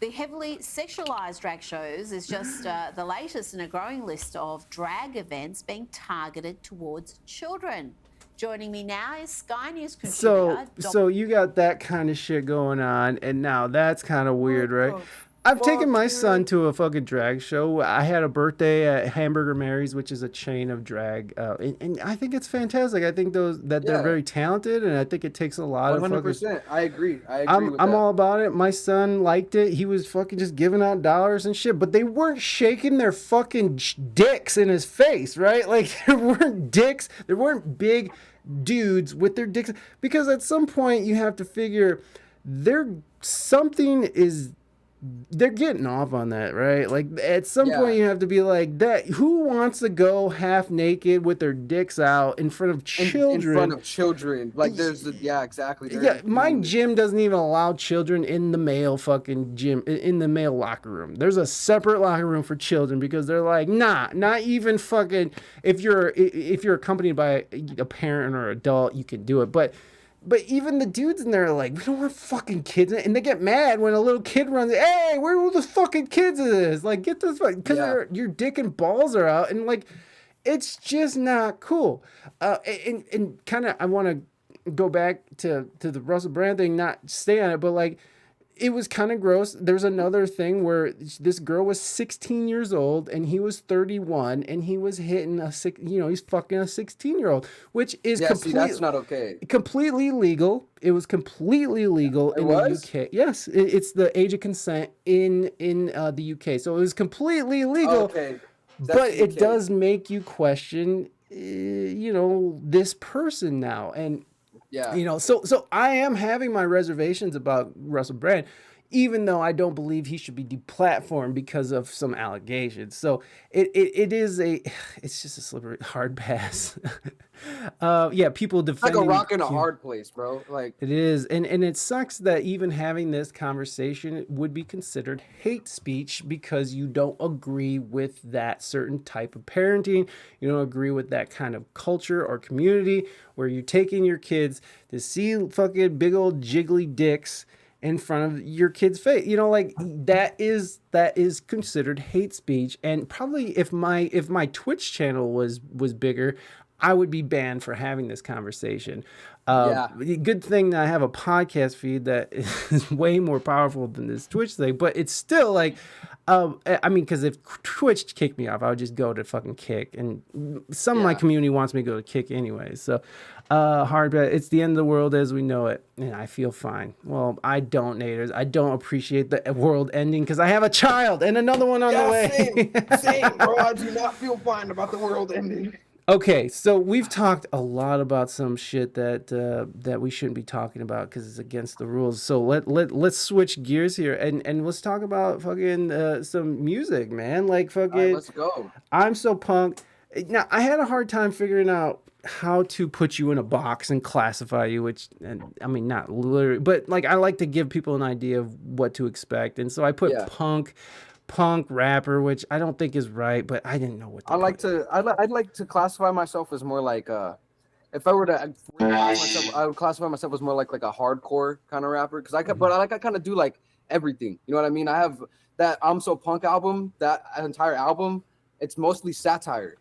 The heavily sexualized drag shows is just the latest in a growing list of drag events being targeted towards children. Joining me now is Sky News contributor. So you got that kind of shit going on, and now that's kind of weird, right? I've taken my son to a fucking drag show. I had a birthday at Hamburger Mary's, which is a chain of drag, and I think it's fantastic. I think they're very talented, and I think it takes a lot 100%. I agree. I'm all about it. My son liked it. He was fucking just giving out dollars and shit, but they weren't shaking their fucking dicks in his face, right? Like there weren't dicks. There weren't big dudes with their dicks, because at some point you have to figure they're getting off on that, right? Like at some point you have to be like, that who wants to go half naked with their dicks out in front of children? In front of children. Like there's exactly. My gym doesn't even allow children in the male fucking gym, in the male locker room. There's a separate locker room for children, because they're like, nah, not even fucking, if you're accompanied by a parent or adult, you can do it. But even the dudes in there are like, we don't want fucking kids in it. And they get mad when a little kid runs, hey, where are the fucking kids is? Like, get this fucking, because your dick and balls are out. And like, it's just not cool. And kind of, I want to go back to the Russell Brand thing, not stay on it, but like, it was kind of gross. There's another thing where this girl was 16 years old and he was 31, and he was hitting he's fucking a 16-year-old, which is that's not okay. Completely legal. It was completely legal in the UK. Yes, it's the age of consent in the UK. So it was completely legal. Okay. But it does make you question, this person now. And so I am having my reservations about Russell Brand, even though I don't believe he should be deplatformed because of some allegations. So it's just a slippery hard pass. People defending. It's like a rock in a hard place, bro. Like it is, and it sucks that even having this conversation would be considered hate speech because you don't agree with that certain type of parenting. You don't agree with that kind of culture or community where you're taking your kids to see fucking big old jiggly dicks in front of your kid's face. That is considered hate speech. And probably if my Twitch channel was bigger, I would be banned for having this conversation. Good thing that I have a podcast feed that is way more powerful than this Twitch thing, but it's still like, because if Twitch kicked me off, I would just go to fucking Kick, and some of my community wants me to go to Kick anyway. So, it's the end of the world as we know it, and I feel fine. Well, I don't, Naders. I don't appreciate the world ending because I have a child and another one on the way. Same, bro. I do not feel fine about the world ending. Okay, so we've talked a lot about some shit that we shouldn't be talking about because it's against the rules. So let's switch gears here and let's talk about fucking some music, man. Like fucking. All right, let's go. I'm so pumped. Now I had a hard time figuring out how to put you in a box and classify you, not literally, but like I like to give people an idea of what to expect, and so I put punk rapper, which I don't think is right, but I didn't know what I'd like to classify myself as more like if I were to I would classify myself as more like a hardcore kind of rapper, because I kind of do like everything, you know what I mean? I have that I'm So Punk album, that entire album, it's mostly satire,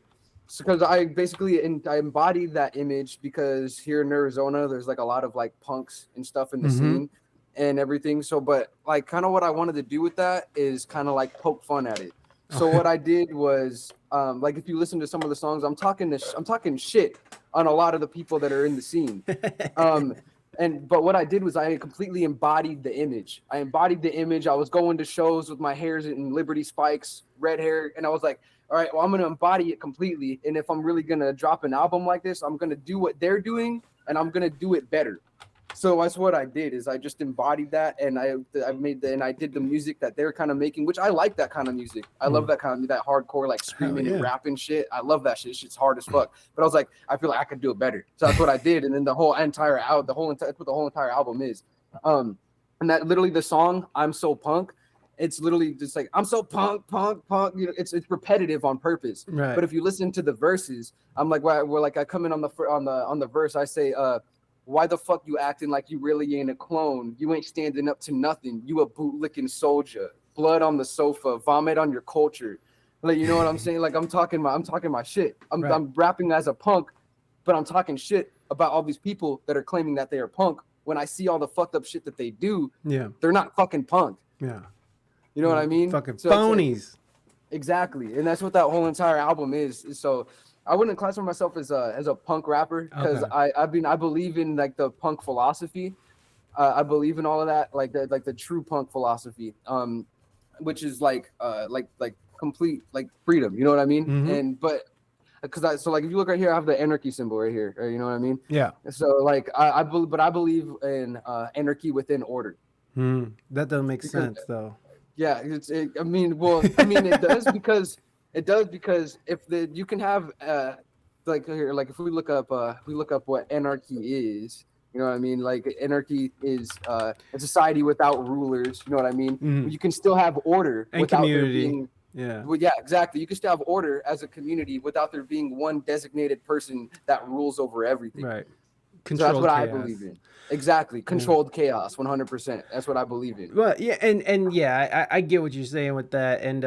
because I basically I embody that image, because here in Arizona there's like a lot of like punks and stuff in the scene and everything. So, but like kind of what I wanted to do with that is kind of like poke fun at it. So what I did was, like if you listen to some of the songs, I'm talking shit on a lot of the people that are in the scene. But what I did was I completely embodied the image. I was going to shows with my hairs in Liberty spikes, red hair, and I was like, all right, well, I'm gonna embody it completely. And if I'm really gonna drop an album like this, I'm gonna do what they're doing, and I'm gonna do it better. So that's what I did is I just embodied that, and I did the music that they're kind of making, which I like that kind of music. I love that kind of that hardcore like screaming and rapping shit. I love that shit. Shit's hard as fuck. But I was like, I feel like I could do it better. So that's what I did, and then that's what the whole entire album is. And that literally the song "I'm So Punk." It's literally just like I'm so punk. You know, it's repetitive on purpose. Right. But if you listen to the verses, I'm like, we're like I come in on the verse. I say, why the fuck you acting like you really ain't a clone? You ain't standing up to nothing. You a bootlicking soldier. Blood on the sofa. Vomit on your culture. Like, you know what I'm saying? Like I'm talking my shit. I'm rapping as a punk, but I'm talking shit about all these people that are claiming that they are punk. When I see all the fucked up shit that they do, they're not fucking punk. Yeah. You know what I mean? Fucking phonies. Exactly. And that's what that whole entire album is. So I wouldn't classify myself as a punk rapper because I believe in like the punk philosophy. I believe in all of that, like the true punk philosophy, which is like complete like freedom. You know what I mean? Mm-hmm. And but because like if you look right here, I have the anarchy symbol right here. You know what I mean? Yeah. So like I believe in anarchy within order. That doesn't make sense though. Yeah, it does because if you can have like here, like if we look up what anarchy is, you know what I mean? Like anarchy is a society without rulers, you know what I mean? Mm-hmm. You can still have order and without community. there being Yeah, exactly. You can still have order as a community without there being one designated person that rules over everything. Right. So that's what I believe in. Exactly. Controlled chaos, 100%. That's what I believe in. Well, yeah, and yeah, I get what you're saying with that. And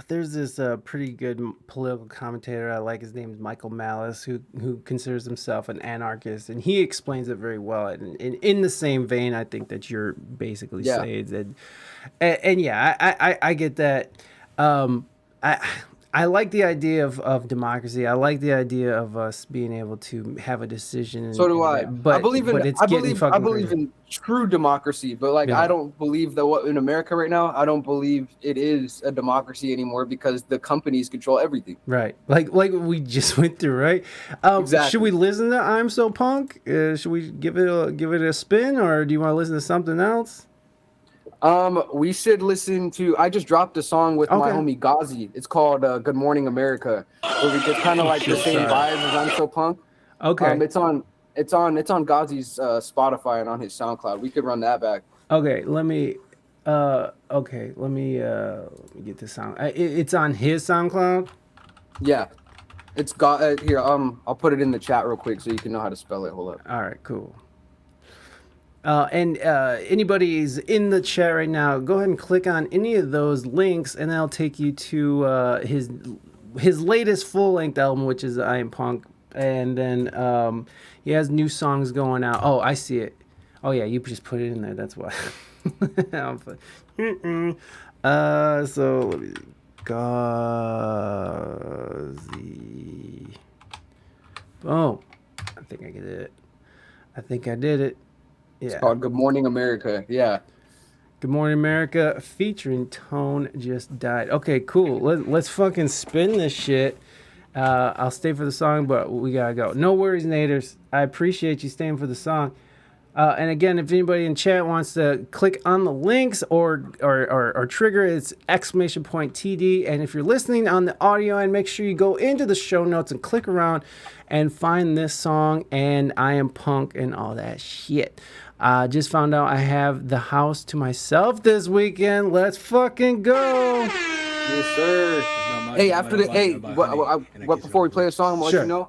there's this pretty good political commentator I like. His name is Michael Malice, who considers himself an anarchist, and he explains it very well. And in the same vein, I think that you're basically saying that. And yeah, I get that. I like the idea of democracy. I like the idea of us being able to have a decision. So do I. But I believe in true democracy, but like I don't believe that in America right now, I don't believe it is a democracy anymore because the companies control everything. Right. Like we just went through, right? Exactly. Should we listen to I'm So Punk? Should we give it a spin, or do you want to listen to something else? We should listen to. I just dropped a song with my homie Ghazi. It's called "Good Morning America," where we get kind of like the same vibes as I'm So Punk. Okay. It's on Ghazi's Spotify and on his SoundCloud. We could run that back. Okay. Let me get this song. It's on his SoundCloud. Yeah, it's got here. I'll put it in the chat real quick so you can know how to spell it. Hold up. All right. Cool. And anybody's in the chat right now, go ahead and click on any of those links, and that'll take you to his latest full-length album, which is I Am Punk. And then he has new songs going out. Oh, I see it. Oh yeah, you just put it in there. That's why. So let me Ghazi. Oh, I think I did it. Yeah. It's called Good Morning America. Yeah. Good Morning America featuring Tone Just Died. Okay, cool. Let's fucking spin this shit. I'll stay for the song, but we gotta go. No worries, Naders. I appreciate you staying for the song. And again, if anybody in chat wants to click on the links or trigger, it's !TD. And if you're listening on the audio end, make sure you go into the show notes and click around and find this song and I Am Punk and all that shit. Just found out I have the house to myself this weekend. Let's fucking go. Yes, sir. Hey, before we play a song, I'm gonna let you know.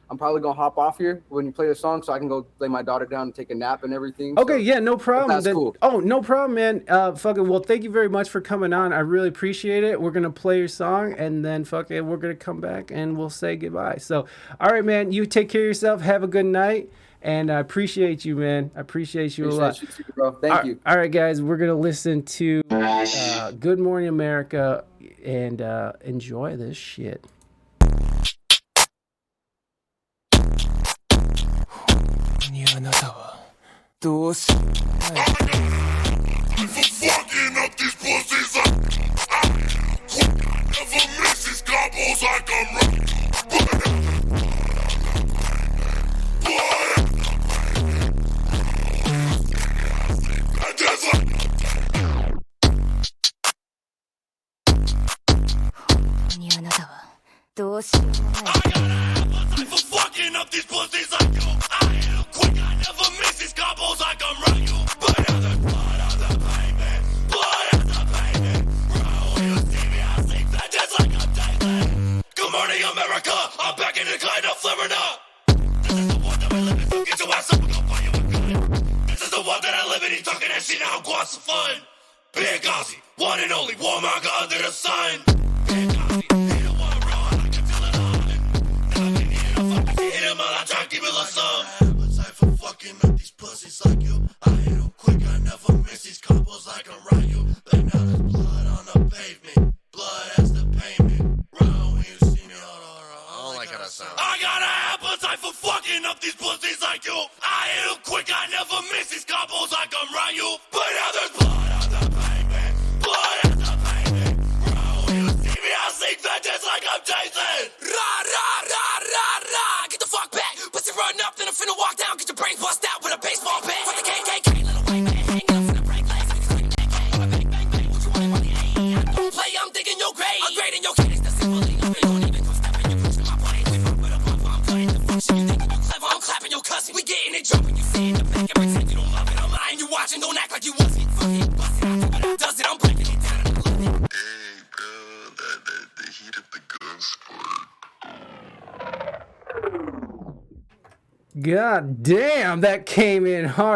I'm probably gonna hop off here when you play the song, so I can go lay my daughter down and take a nap and everything. Okay, yeah, no problem. That's cool. Oh, no problem, man. Well, thank you very much for coming on. I really appreciate it. We're gonna play your song, and then we're gonna come back and we'll say goodbye. So, all right, man. You take care of yourself. Have a good night. And I appreciate you, man. I appreciate you a lot. You too, bro. Thank you. All right, guys. We're going to listen to Good Morning America and enjoy this shit. Fucking up these pussies up. Never misses combos like I'm up these pussies like you. I hit them quick, I never miss these combos like I'm right you. But now there's blood on the pavement, blood on the pavement. Bro, when you see me, I see that just like I'm daily. Good morning, America. I'm back in the kind of flaring up. This is the one that we live in. Get your ass up and go find you a gun. This is the one that I live in. He's talking that shit now. Go have some fun. Big Ozzy, one and only warmonger under the sun. Big Ozzy, he the one raw like a Dylan Harden. Never been hit him, fucking hit him while I try to give it a sum. Appetite for fucking up these pussies like you. I hit them quick, I never miss these combos like I'm Ryu. But now there's blood on the pavement, blood has the payment. Round when you see me, I don't like how that sounds. I got an appetite for fucking up these pussies like you. I hit them quick, I never miss these combos like I'm Ryu. But now there's blood on the pavement, blood on the pavement. Round when you see me, I sing that just like I'm Jason. Rah, rah, rah, rah, rah. Get the fuck back. Pussy run up, then I'm finna walk down. Get your brains bust out with a baseball bat. For the KKK, little white man hanging up in the break legs. Bang, bang, bang. What you want, money? I don't play, I'm digging your grave. I'm grading your case, the symboling of it. Don't even go stepping, you push to my plane. We fuck with a bump, I'm playing the function. You thinking you clever, I'm clapping your cussing. We getting it jumping, you see in the back and pretend you don't love it. I'm lying, you watching, don't act like you wasn't. Fuck it, bust it, I do it, I does it, I'm breaking it down and I love it. Hey, bro, the heat of the gun sport. God damn, that came in hard.